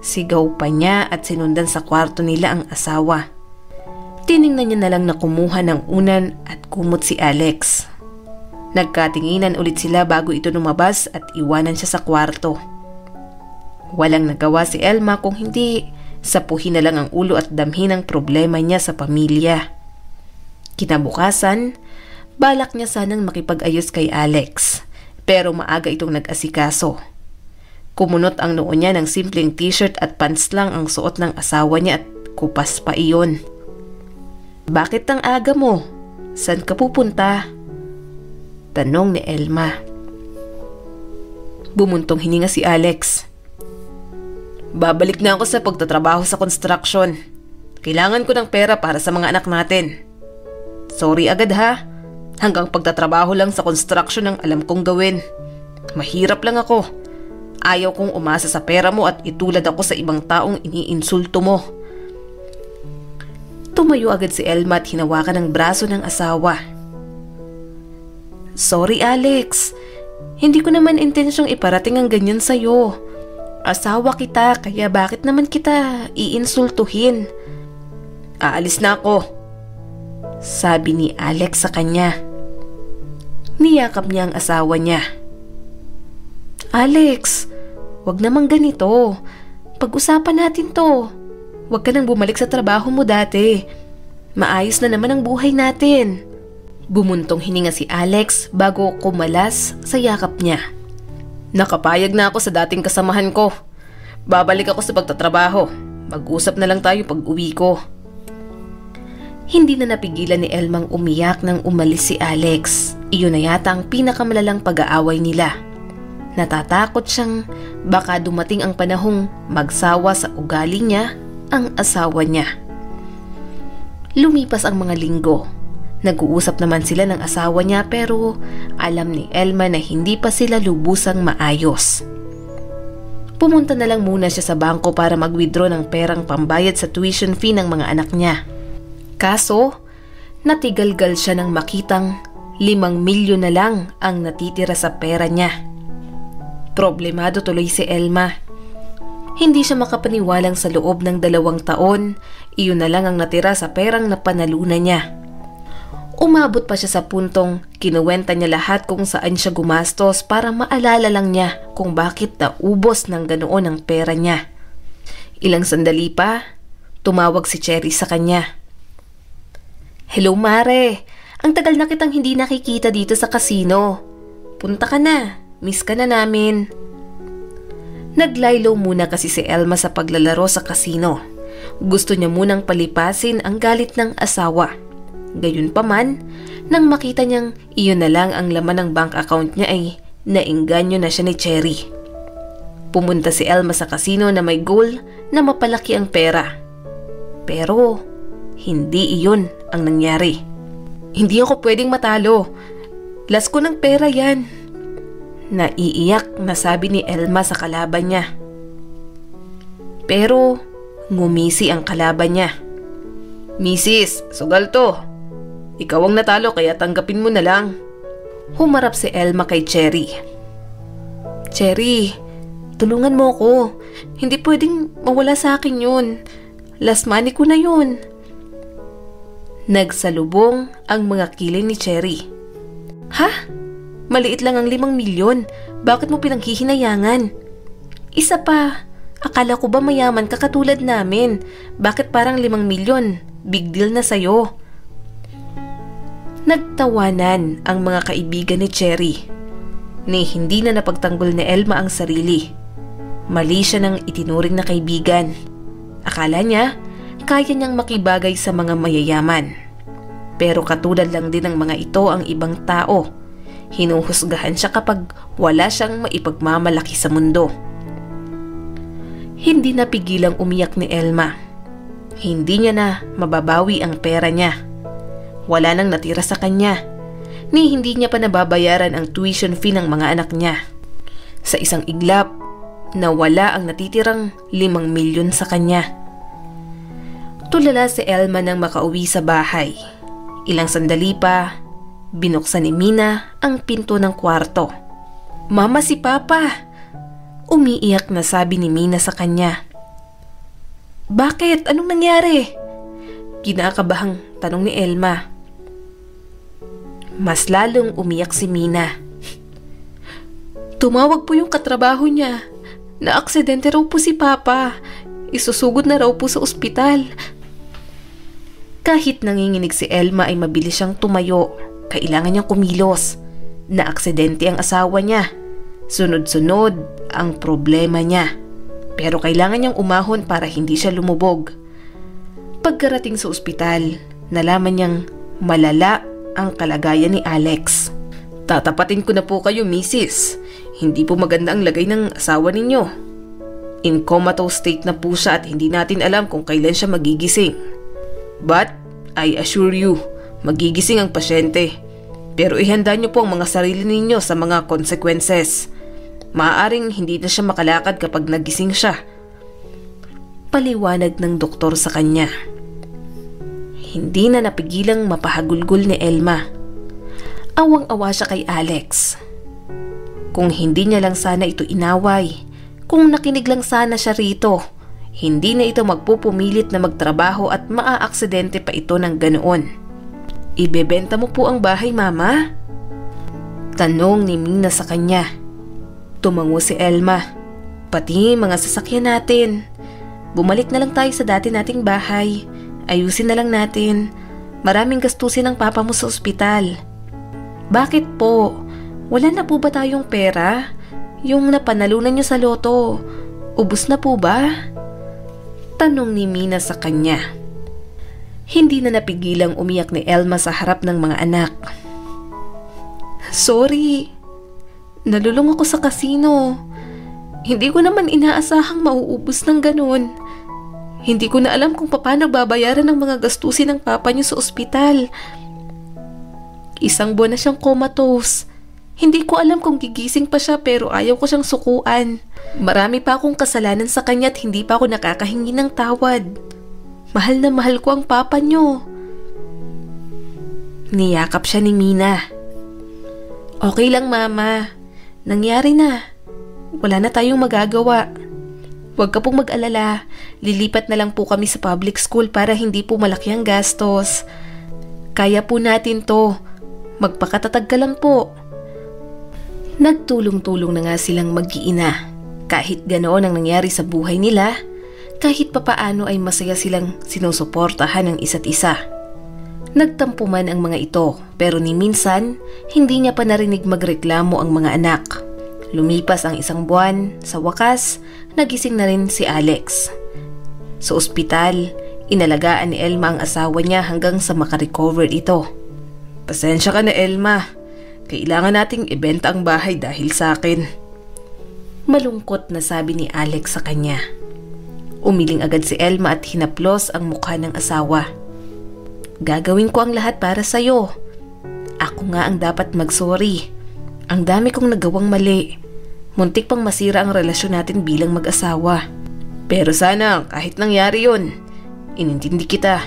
Sigaw pa niya at sinundan sa kwarto nila ang asawa. Tiningnan niya na lang na kumuha ng unan at kumot si Alex. Nagkatinginan ulit sila bago ito lumabas at iwanan siya sa kwarto. Walang nagawa si Elma kung hindi sapuhin na lang ang ulo at damhin ang problema niya sa pamilya. Kinabukasan, balak niya sanang makipag-ayos kay Alex, pero maaga itong nag-asikaso. Kumunot ang noo niya ng simpleng t-shirt at pants lang ang suot ng asawa niya at kupas pa iyon. Bakit ang aga mo? Saan ka pupunta? Tanong ni Elma. Bumuntong hininga si Alex. Babalik na ako sa pagtatrabaho sa construction. Kailangan ko ng pera para sa mga anak natin. Sorry agad ha. Hanggang pagtatrabaho lang sa construction ang alam kong gawin. Mahirap lang ako. Ayaw kong umasa sa pera mo at itulad ako sa ibang taong iniinsulto mo. Tumayo agad si Elma at hinawakan ang braso ng asawa. Sorry Alex. Hindi ko naman intensyong iparating ang ganyan sa'yo. Asawa kita, kaya bakit naman kita iinsultuhin? Aalis na ako, sabi ni Alex sa kanya. Niyakap niya ang asawa niya. Alex, wag namang ganito. Pag-usapan natin to. Wag ka nang bumalik sa trabaho mo dati. Maayos na naman ang buhay natin. Bumuntong hininga si Alex bago kumalas sa yakap niya. Nakapayag na ako sa dating kasamahan ko. Babalik ako sa pagtatrabaho. Mag-usap na lang tayo pag uwi ko. Hindi na napigilan ni Elmang umiyak nang umalis si Alex. Iyon na yata ang pinakamalalang pag-aaway nila. Natatakot siyang baka dumating ang panahong magsawa sa ugali niya ang asawa niya. Lumipas ang mga linggo. Nag-uusap naman sila ng asawa niya pero alam ni Elma na hindi pa sila lubusang maayos. Pumunta na lang muna siya sa bangko para mag-withdraw ng perang pambayad sa tuition fee ng mga anak niya. Kaso, natigalgal siya nang makitang 5 milyon na lang ang natitira sa pera niya. Problemado tuloy si Elma. Hindi siya makapaniwalang sa loob ng 2 taon, iyon na lang ang natira sa perang napanalunan niya. Umabot pa siya sa puntong kinuwenta niya lahat kung saan siya gumastos para maalala lang niya kung bakit naubos ng ganoon ang pera niya. Ilang sandali pa, tumawag si Cherry sa kanya. Hello Mare, ang tagal na kitang hindi nakikita dito sa casino. Punta ka na, miss ka na namin. Naglaylo muna kasi si Elma sa paglalaro sa casino. Gusto niya munang palipasin ang galit ng asawa. Gayunpaman, nang makita niyang iyon na lang ang laman ng bank account niya ay naengganyo na siya ni Cherry. Pumunta si Elma sa casino na may goal na mapalaki ang pera. Pero hindi iyon ang nangyari. Hindi ako pwedeng matalo. Last ko ng pera yan. Naiiyak na sabi ni Elma sa kalaban niya. Pero ngumisi ang kalaban niya. Misis, sugal to. Ikaw ang natalo kaya tanggapin mo na lang. Humarap si Elma kay Cherry. Cherry, tulungan mo ko. Hindi pwedeng mawala sa akin yun. Last money ko na yun. Nagsalubong ang mga kilay ni Cherry. Ha? Maliit lang ang 5 milyon. Bakit mo pinanghihinayangan? Isa pa, akala ko ba mayaman ka katulad namin? Bakit parang 5 milyon? Big deal na sa'yo. Nagtawanan ang mga kaibigan ni Cherry. Ni hindi na napagtanggol ni Elma ang sarili. Mali siya ng itinuring na kaibigan. Akala niya, kaya niyang makibagay sa mga mayayaman. Pero katulad lang din ng mga ito ang ibang tao. Hinuhusgahan siya kapag wala siyang maipagmamalaki sa mundo. Hindi napigilang umiyak ni Elma. Hindi niya na mababawi ang pera niya. Wala nang natira sa kanya. Ni hindi niya pa nababayaran ang tuition fee ng mga anak niya. Sa isang iglap, nawala ang natitirang 5 milyon sa kanya. Tulala si Elma nang makauwi sa bahay. Ilang sandali pa, binuksan ni Mina ang pinto ng kwarto. "Mama, si Papa!" Umiiyak na sabi ni Mina sa kanya. "Bakit? Anong nangyari?" Kinakabahang tanong ni Elma. Mas lalong umiyak si Mina. "Tumawag po yung katrabaho niya. Na-aksidente raw po si Papa. Isusugod na raw po sa ospital." Kahit nanginginig si Elma ay mabilis siyang tumayo. Kailangan niyang kumilos. Na-aksidente ang asawa niya. Sunod-sunod ang problema niya. Pero kailangan niyang umahon para hindi siya lumubog. Pagkarating sa ospital, nalaman niyang malala ang kalagayan ni Alex. "Tatapatin ko na po kayo, Mrs. Hindi po maganda ang lagay ng asawa ninyo. In comatose state na po siya at hindi natin alam kung kailan siya magigising. But I assure you, magigising ang pasyente. Pero ihanda niyo po ang mga sarili ninyo sa mga consequences. Maaaring hindi na siya makalakad kapag nagising siya." Paliwanag ng doktor sa kanya. Hindi na napigilang mapahagulgol ni Elma. Awang-awa siya kay Alex. Kung hindi niya lang sana ito inaway, kung nakinig lang sana siya rito, hindi na ito magpupumilit na magtrabaho at maaaksidente pa ito ng ganoon. "Ibebenta mo po ang bahay, Mama?" Tanong ni Mina sa kanya. Tumango si Elma. "Pati mga sasakyan natin. Bumalik na lang tayo sa dati nating bahay. Ayusin na lang natin. Maraming gastusin ng papa mo sa ospital." "Bakit po? Wala na po ba tayong pera? Yung napanalunan niyo sa loto, ubos na po ba?" Tanong ni Mina sa kanya. Hindi na napigilang umiyak ni Elma sa harap ng mga anak. "Sorry. Nalulung ako sa kasino. Hindi ko naman inaasahang mauubos ng ganun. Hindi ko na alam kung paano babayaran ang mga gastusin ng papa niyo sa ospital. 1 buwan na siyang comatose. Hindi ko alam kung gigising pa siya pero ayaw ko siyang sukuan. Marami pa akong kasalanan sa kanya at hindi pa ako nakakahingi ng tawad. Mahal na mahal ko ang papa niyo." Niyakap siya ni Mina. "Okay lang, Mama. Nangyari na. Wala na tayong magagawa. Huwag ka pong mag-alala. Lilipat na lang po kami sa public school para hindi po malaki ang gastos. Kaya po natin to. Magpakatatag ka lang po." Nagtulong-tulong na nga silang mag-iina. Kahit ganoon ang nangyari sa buhay nila, kahit papaano ay masaya silang sinusuportahan ng isa't isa. Nagtampo man ang mga ito, pero ni minsan, hindi niya pa narinig magreklamo ang mga anak. Lumipas ang 1 buwan, sa wakas, nagising na rin si Alex. Sa ospital, inalagaan ni Elma ang asawa niya hanggang sa makarecover ito. "Pasensya ka na, Elma. Kailangan nating ibenta ang bahay dahil sa akin." Malungkot na sabi ni Alex sa kanya. Umiling agad si Elma at hinaplos ang mukha ng asawa. "Gagawin ko ang lahat para sa'yo. Ako nga ang dapat mag-sorry. Ang dami kong nagawang mali. Muntik pang masira ang relasyon natin bilang mag-asawa. Pero sana kahit nangyari yun, inintindi kita.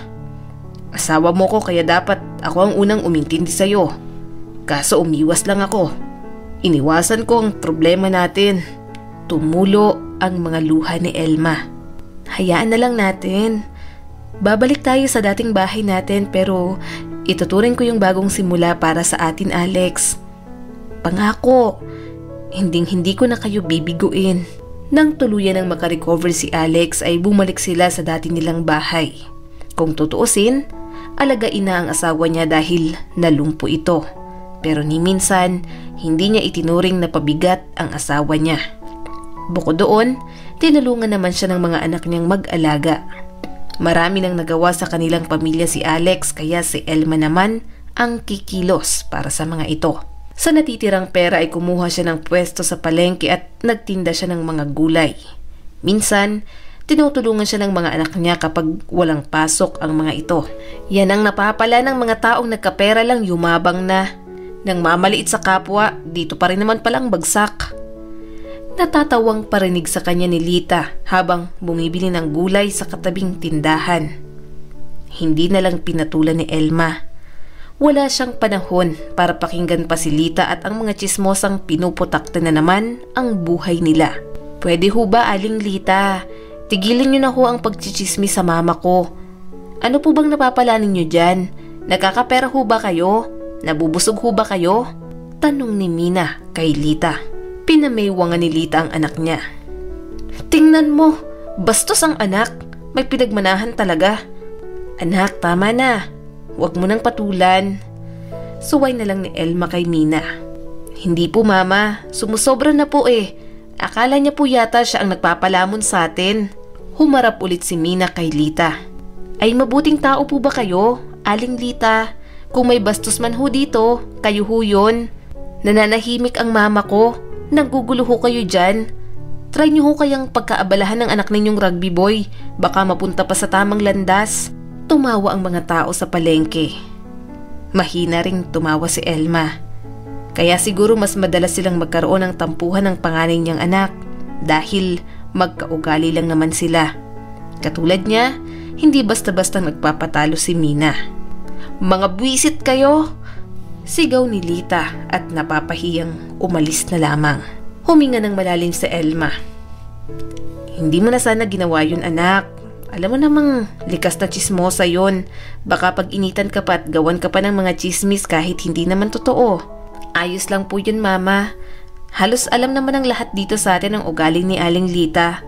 Asawa mo ko kaya dapat ako ang unang umintindi sa'yo. Kaso umiwas lang ako. Iniwasan ko ang problema natin." Tumulo ang mga luha ni Elma. "Hayaan na lang natin. Babalik tayo sa dating bahay natin pero ituturing ko yung bagong simula para sa atin, Alex. Pangako, hindi ko na kayo bibiguin." Nang tuluyan ng makarecover si Alex ay bumalik sila sa dati nilang bahay. Kung tutuusin, alagain na ang asawa niya dahil nalumpo ito. Pero ni minsan, hindi niya itinuring na pabigat ang asawa niya. Bukod doon, tinulungan naman siya ng mga anak niyang mag-alaga. Marami nang nagawa sa kanilang pamilya si Alex kaya si Elma naman ang kikilos para sa mga ito. Sa natitirang pera ay kumuha siya ng pwesto sa palengke at nagtinda siya ng mga gulay. Minsan, tinutulungan siya ng mga anak niya kapag walang pasok ang mga ito. Yan ang napapala ng mga taong nagkapera lang yumabang na. Nang mamaliit sa kapwa, dito pa rin naman palang bagsak. Natatawang parinig sa kanya ni Lita habang bumibili ng gulay sa katabing tindahan. Hindi na lang pinatulan ni Elma. Wala siyang panahon para pakinggan pa si Lita at ang mga tsismosang pinuputakta na naman ang buhay nila. Pwede ho ba, Aling Lita? Tigilin niyo na ho ang pagchichismis sa mama ko. Ano po bang napapala ninyo dyan? Nakakapera ho ba kayo? Nabubusog ho ba kayo? Tanong ni Mina kay Lita. Pinameywangan ni Lita ang anak niya. Tingnan mo, bastos ang anak. May pinagmanahan talaga. Anak, tama na. Huwag mo nang patulan. Suway na lang ni Elma kay Mina. Hindi po mama, sumusobra na po eh. Akala niya po yata siya ang nagpapalamon sa atin. Humarap ulit si Mina kay Lita. Ay mabuting tao po ba kayo, Aling Lita? Kung may bastos man ho dito, kayo ho yun. Nananahimik ang mama ko. Nanggugulo ho kayo dyan. Try niyo ho kayang pagkaabalahan ng anak ninyong rugby boy. Baka mapunta pa sa tamang landas. Tumawa ang mga tao sa palengke. Mahina ring tumawa si Elma. Kaya siguro mas madalas silang magkaroon ng tampuhan ng panganay niyang anak dahil magkaugali lang naman sila. Katulad niya, hindi basta-basta nagpapatalo si Mina. Mga buwisit kayo! Sigaw ni Lita at napapahiyang umalis na lamang. Huminga ng malalim si Elma. Hindi mo na sana ginawa yun, anak. Alam mo namang likas na chismosa yun. Baka pag initan ka pa at gawan ka pa ng mga chismis kahit hindi naman totoo. Ayos lang po yun, mama. Halos alam naman ng lahat dito sa atin ang ugali ni Aling Lita.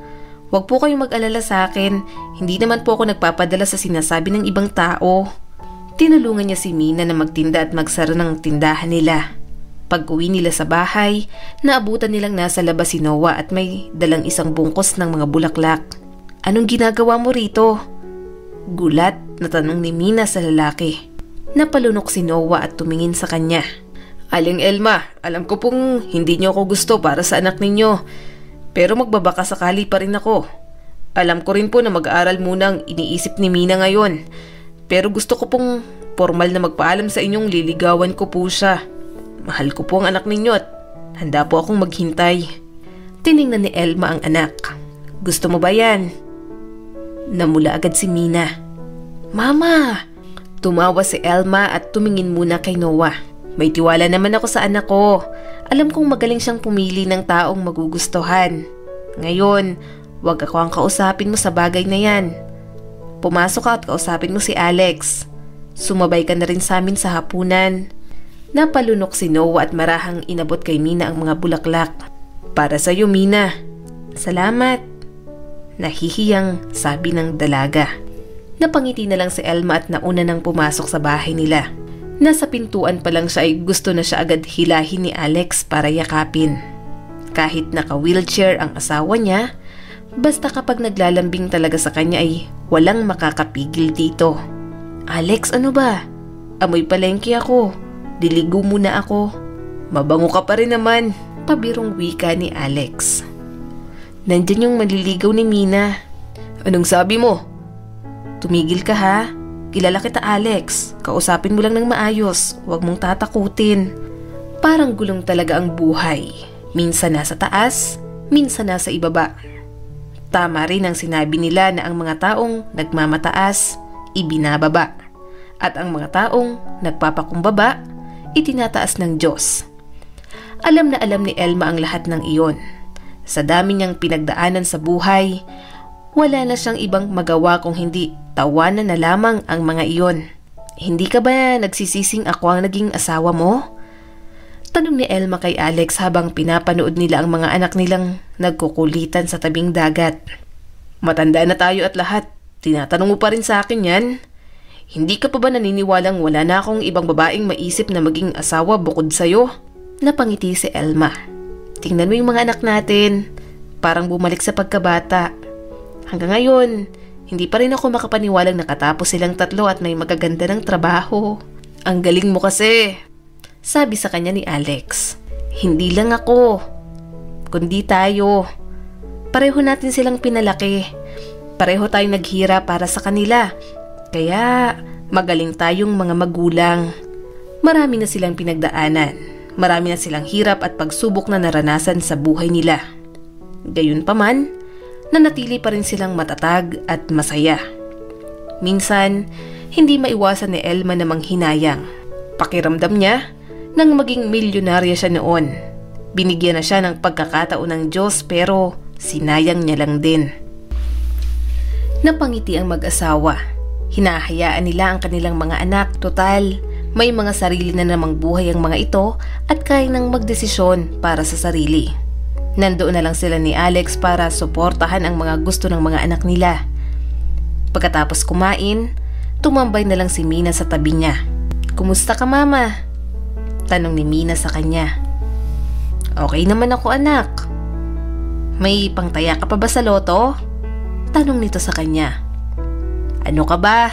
Huwag po kayong mag-alala sa akin. Hindi naman po ako nagpapadala sa sinasabi ng ibang tao. Tinulungan niya si Mina na magtinda at magsara ng tindahan nila. Pag-uwi nila sa bahay, naabutan nilang nasa labas si Noah at may dalang isang bungkos ng mga bulaklak. Anong ginagawa mo rito? Gulat na tanong ni Mina sa lalaki. Napalunok si Noah at tumingin sa kanya. Aling Elma, alam ko pong hindi niyo ako gusto para sa anak ninyo. Pero magbabaka sakali pa rin ako. Alam ko rin po na mag-aaral muna ang iniisip ni Mina ngayon. Pero gusto ko pong formal na magpaalam sa inyong liligawan ko po siya. Mahal ko po ang anak ninyo at handa po akong maghintay. Tiningnan ni Elma ang anak. Gusto mo ba yan? Namula agad si Mina. Mama! Tumawa si Elma at tumingin muna kay Noah. May tiwala naman ako sa anak ko. Alam kong magaling siyang pumili ng taong magugustuhan. Ngayon, wag ako ang kausapin mo sa bagay na yan. Pumasok ka at kausapin mo si Alex. Sumabay ka na rin sa amin sa hapunan. Napalunok si Noah at marahang inabot kay Mina ang mga bulaklak. Para sa'yo, Mina. Salamat. Nahihiyang sabi ng dalaga. Napangiti na lang si Elma at nauna nang pumasok sa bahay nila. Nasa pintuan pa lang siya ay gusto na siya agad hilahin ni Alex para yakapin. Kahit naka-wheelchair ang asawa niya, basta kapag naglalambing talaga sa kanya ay walang makakapigil dito. Alex, ano ba? Amoy palengke ako. Diligo muna ako. Mabango ka pa rin naman. Pabirong wika ni Alex. Nandyan yung maliligaw ni Mina. Anong sabi mo? Tumigil ka ha. Kilala kita, Alex. Kausapin mo lang ng maayos. Huwag mong tatakutin. Parang gulong talaga ang buhay. Minsan nasa taas, minsan nasa ibaba. Tama rin ang sinabi nila na ang mga taong nagmamataas, ibinababa. At ang mga taong nagpapakumbaba, itinataas ng Diyos. Alam na alam ni Elma ang lahat ng iyon. Sa dami niyang pinagdaanan sa buhay, wala na siyang ibang magawa kung hindi tawanan na lamang ang mga iyon. Hindi ka ba nagsisising ako ang naging asawa mo? Tanong ni Elma kay Alex habang pinapanood nila ang mga anak nilang nagkukulitan sa tabing dagat. Matanda na tayo at lahat. Tinatanong mo pa rin sa akin yan? Hindi ka pa ba naniniwalang wala na akong ibang babaeng maisip na maging asawa bukod sa'yo? Napangiti si Elma. Tingnan mo yung mga anak natin. Parang bumalik sa pagkabata. Hanggang ngayon, hindi pa rin ako makapaniwalang nakatapos silang tatlo at may magaganda ng trabaho. Ang galing mo kasi, sabi sa kanya ni Alex. Hindi lang ako, kundi tayo. Pareho natin silang pinalaki. Pareho tayong naghirap para sa kanila. Kaya magaling tayong mga magulang. Marami na silang pinagdaanan. Marami na silang hirap at pagsubok na naranasan sa buhay nila. Gayunpaman, nanatili pa rin silang matatag at masaya. Minsan, hindi maiwasan ni Elma na manghinayang. Pakiramdam niya nang maging milyonarya siya noon. Binigyan na siya ng pagkakataon ng Diyos pero sinayang niya lang din. Napangiti ang mag-asawa. Hinahayaan nila ang kanilang mga anak. Total, may mga sarili na namang buhay ang mga ito at kaya nang magdesisyon para sa sarili. Nandoon na lang sila ni Alex para suportahan ang mga gusto ng mga anak nila. Pagkatapos kumain, tumambay na lang si Mina sa tabi niya. "Kumusta ka, Mama?" Tanong ni Mina sa kanya. "Okay naman ako, anak." "May pangtaya ka pa ba sa loto?" Tanong nito sa kanya. "Ano ka ba?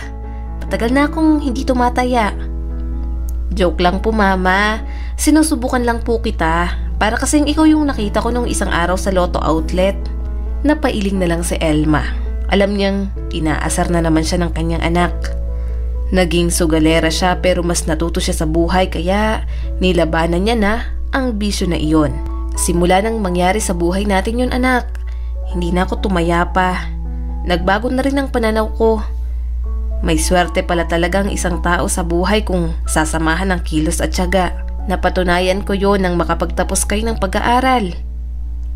Patagal na akong hindi tumataya." "Joke lang po, Mama. Sinusubukan lang po kita. Para kasing ikaw yung nakita ko nung isang araw sa Lotto Outlet." Napailing na lang si Elma. Alam niyang inaasar na naman siya ng kanyang anak. Naging sugalera siya pero mas natuto siya sa buhay kaya nilabanan niya na ang bisyo na iyon. "Simula nang mangyari sa buhay natin yun, anak. Hindi na ako tumaya pa. Nagbago na rin ang pananaw ko. May swerte pala talagang isang tao sa buhay kung sasamahan ng kilos at tiyaga. Napatunayan ko yon nang makapagtapos kayo ng pag-aaral.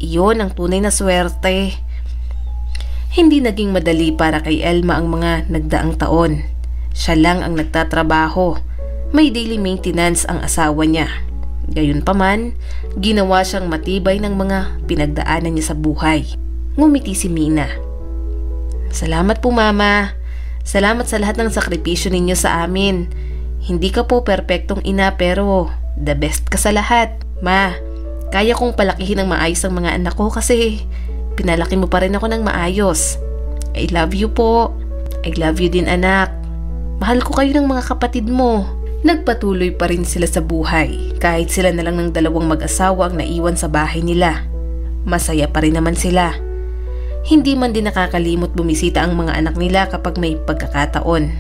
Iyon ang tunay na swerte." Hindi naging madali para kay Elma ang mga nagdaang taon. Siya lang ang nagtatrabaho. May daily maintenance ang asawa niya. Gayunpaman, ginawa siyang matibay ng mga pinagdaanan niya sa buhay. Ngumiti si Mina. "Salamat po, Mama. Salamat sa lahat ng sakripisyo ninyo sa amin. Hindi ka po perpektong ina pero the best ka sa lahat. Ma, kaya kong palakihin ng maayos ang mga anak ko kasi pinalaki mo pa rin ako ng maayos. I love you po." "I love you din, anak. Mahal ko kayo ng mga kapatid mo." Nagpatuloy pa rin sila sa buhay kahit sila na lang ng dalawang mag-asawa ang naiwan sa bahay nila. Masaya pa rin naman sila. Hindi man din nakakalimot bumisita ang mga anak nila kapag may pagkakataon.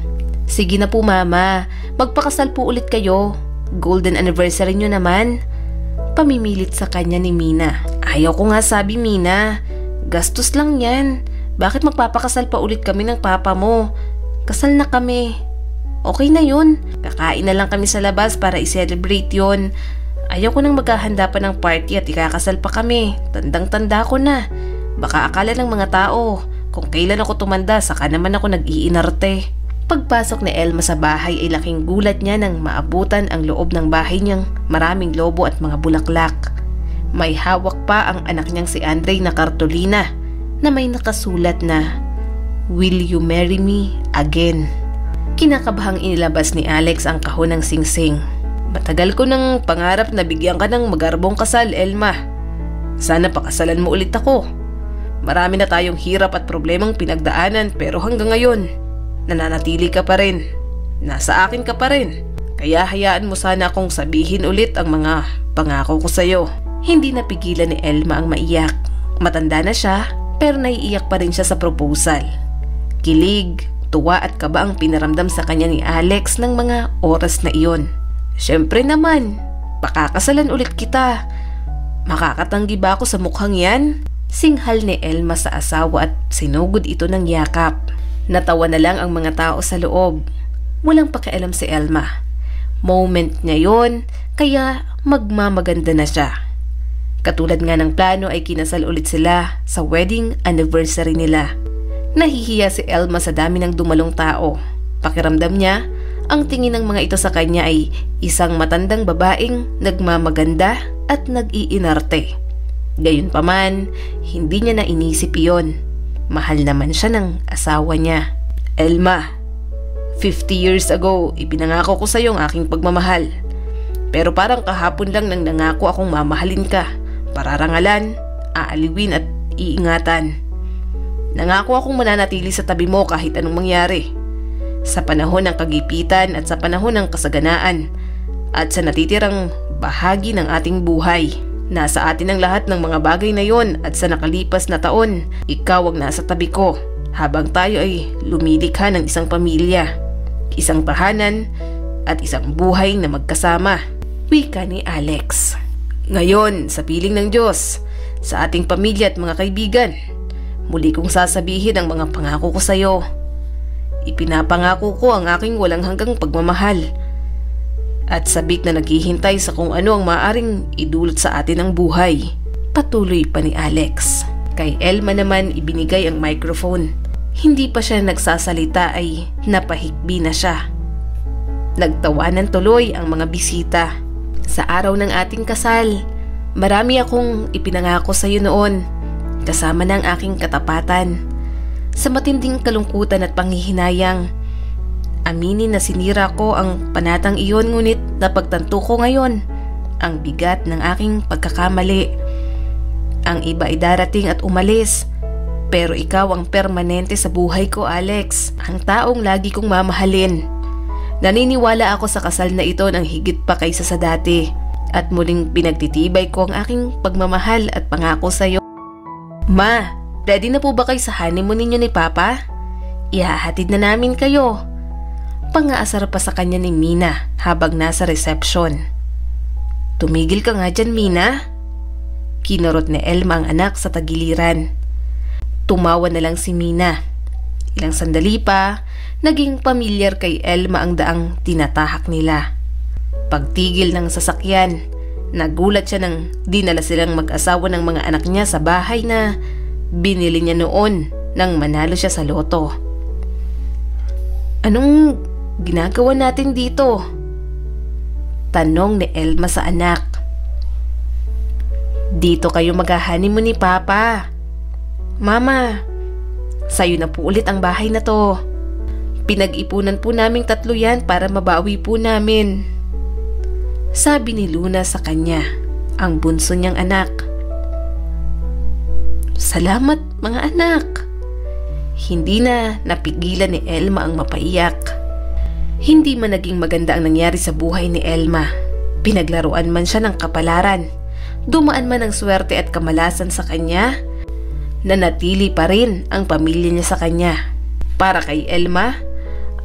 "Sige na po, Mama. Magpakasal po ulit kayo. Golden anniversary nyo naman." Pamimilit sa kanya ni Mina. "Ayaw ko nga," sabi Mina. "Gastos lang yan. Bakit magpapakasal pa ulit kami ng papa mo? Kasal na kami. Okay na yun. Kakain na lang kami sa labas para i-celebrate yun. Ayaw ko nang maghahanda pa ng party at ikakasal pa kami. Tandang-tanda ko na. Baka akala ng mga tao, kung kailan ako tumanda saka naman ako nag-iinarte." Pagpasok ni Elma sa bahay ay laking gulat niya nang maabutan ang loob ng bahay niyang maraming lobo at mga bulaklak. May hawak pa ang anak niyang si Andre na kartolina na may nakasulat na, "Will you marry me again?" Kinakabahang inilabas ni Alex ang kahon ng singsing. "Matagal ko nang pangarap na bigyan ka ng magarbong kasal, Elma. Sana pakasalan mo ulit ako. Marami na tayong hirap at problemang pinagdaanan pero hanggang ngayon, nananatili ka pa rin. Nasa akin ka pa rin. Kaya hayaan mo sana akong sabihin ulit ang mga pangako ko sa'yo." Hindi napigilan ni Elma ang maiyak. Matanda na siya pero naiiyak pa rin siya sa proposal. Kilig, tuwa at kaba ang pinaramdam sa kanya ni Alex ng mga oras na iyon. "Siyempre naman, pakakasalan ulit kita. Makakatanggi ba ako sa mukhang yan?" Singhal ni Elma sa asawa at sinugod ito ng yakap. Natawa na lang ang mga tao sa loob. Walang pakialam si Elma. Moment niya yon, kaya magmamaganda na siya. Katulad nga ng plano ay kinasal ulit sila sa wedding anniversary nila. Nahihiya si Elma sa dami ng dumalong tao. Pakiramdam niya, ang tingin ng mga ito sa kanya ay isang matandang babaeng nagmamaganda at nag-iinarte. Gayunpaman, hindi niya na inisip iyon. Mahal naman siya ng asawa niya. Elma, 50 years ago, ipinangako ko sa iyo ang aking pagmamahal. Pero parang kahapon lang nang nangako akong mamahalin ka, pararangalan, aaliwin at iingatan. Nangako akong mananatili sa tabi mo kahit anong mangyari. Sa panahon ng kagipitan at sa panahon ng kasaganaan at sa natitirang bahagi ng ating buhay. Nasa atin ang lahat ng mga bagay na yon at sa nakalipas na taon, ikaw ang nasa tabi ko habang tayo ay lumilikha ng isang pamilya, isang tahanan at isang buhay na magkasama. Wika ni Alex. Ngayon, sa piling ng Diyos, sa ating pamilya at mga kaibigan, muli kong sasabihin ang mga pangako ko sa iyo. Ipinapangako ko ang aking walang hanggang pagmamahal at sabik na naghihintay sa kung ano ang maaaring idulot sa atin ang buhay. Patuloy pa ni Alex. Kay Elma naman ibinigay ang microphone. Hindi pa siya nagsasalita ay napahikbi na siya. Nagtawanan tuloy ang mga bisita. Sa araw ng ating kasal, marami akong ipinangako sa iyo noon, kasama ng aking katapatan. Sa matinding kalungkutan at panghihinayang, aminin na sinira ko ang panatang iyon, ngunit napagtanto ko ngayon ang bigat ng aking pagkakamali. Ang iba ay darating at umalis, pero ikaw ang permanente sa buhay ko, Alex. Ang taong lagi kong mamahalin. Naniniwala ako sa kasal na ito ng higit pa kaysa sa dati, at muling pinagtitibay ko ang aking pagmamahal at pangako sa iyo. Ma, ready na po ba kayo sa honeymoon ninyo ni Papa? Ihahatid na namin kayo. Pangaasar pa sa kanya ni Mina habang nasa reception. Tumigil ka nga dyan, Mina. Kinurot ni Elma ang anak sa tagiliran. Tumawa na lang si Mina. Ilang sandali pa, naging pamilyar kay Elma ang daang tinatahak nila. Pagtigil ng sasakyan, nagulat siya nang dinala silang mag-asawa ng mga anak niya sa bahay na binili niya noon nang manalo siya sa loto. Anong ginagawa natin dito? Tanong ni Elma sa anak. Dito kayo mag-honeymoon ni Papa. Mama, sayo na po ulit ang bahay na to. Pinag-ipunan po naming 3 yan para mabawi po namin. Sabi ni Luna sa kanya, ang bunso niyang anak. Salamat mga anak. Hindi na napigilan ni Elma ang mapaiyak. Hindi man naging maganda ang nangyari sa buhay ni Elma. Pinaglaruan man siya ng kapalaran, dumaan man ang swerte at kamalasan sa kanya, nanatili pa rin ang pamilya niya sa kanya. Para kay Elma,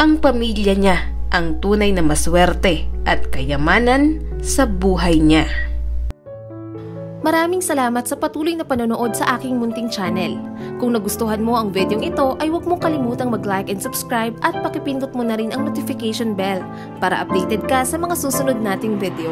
ang pamilya niya ang tunay na maswerte at kayamanan sa buhay niya.
Maraming salamat sa patuloy na panonood sa aking munting channel. Kung nagustuhan mo ang videong ito ay huwag mong kalimutang mag-like and subscribe at pakipindot mo na rin ang notification bell para updated ka sa mga susunod nating video.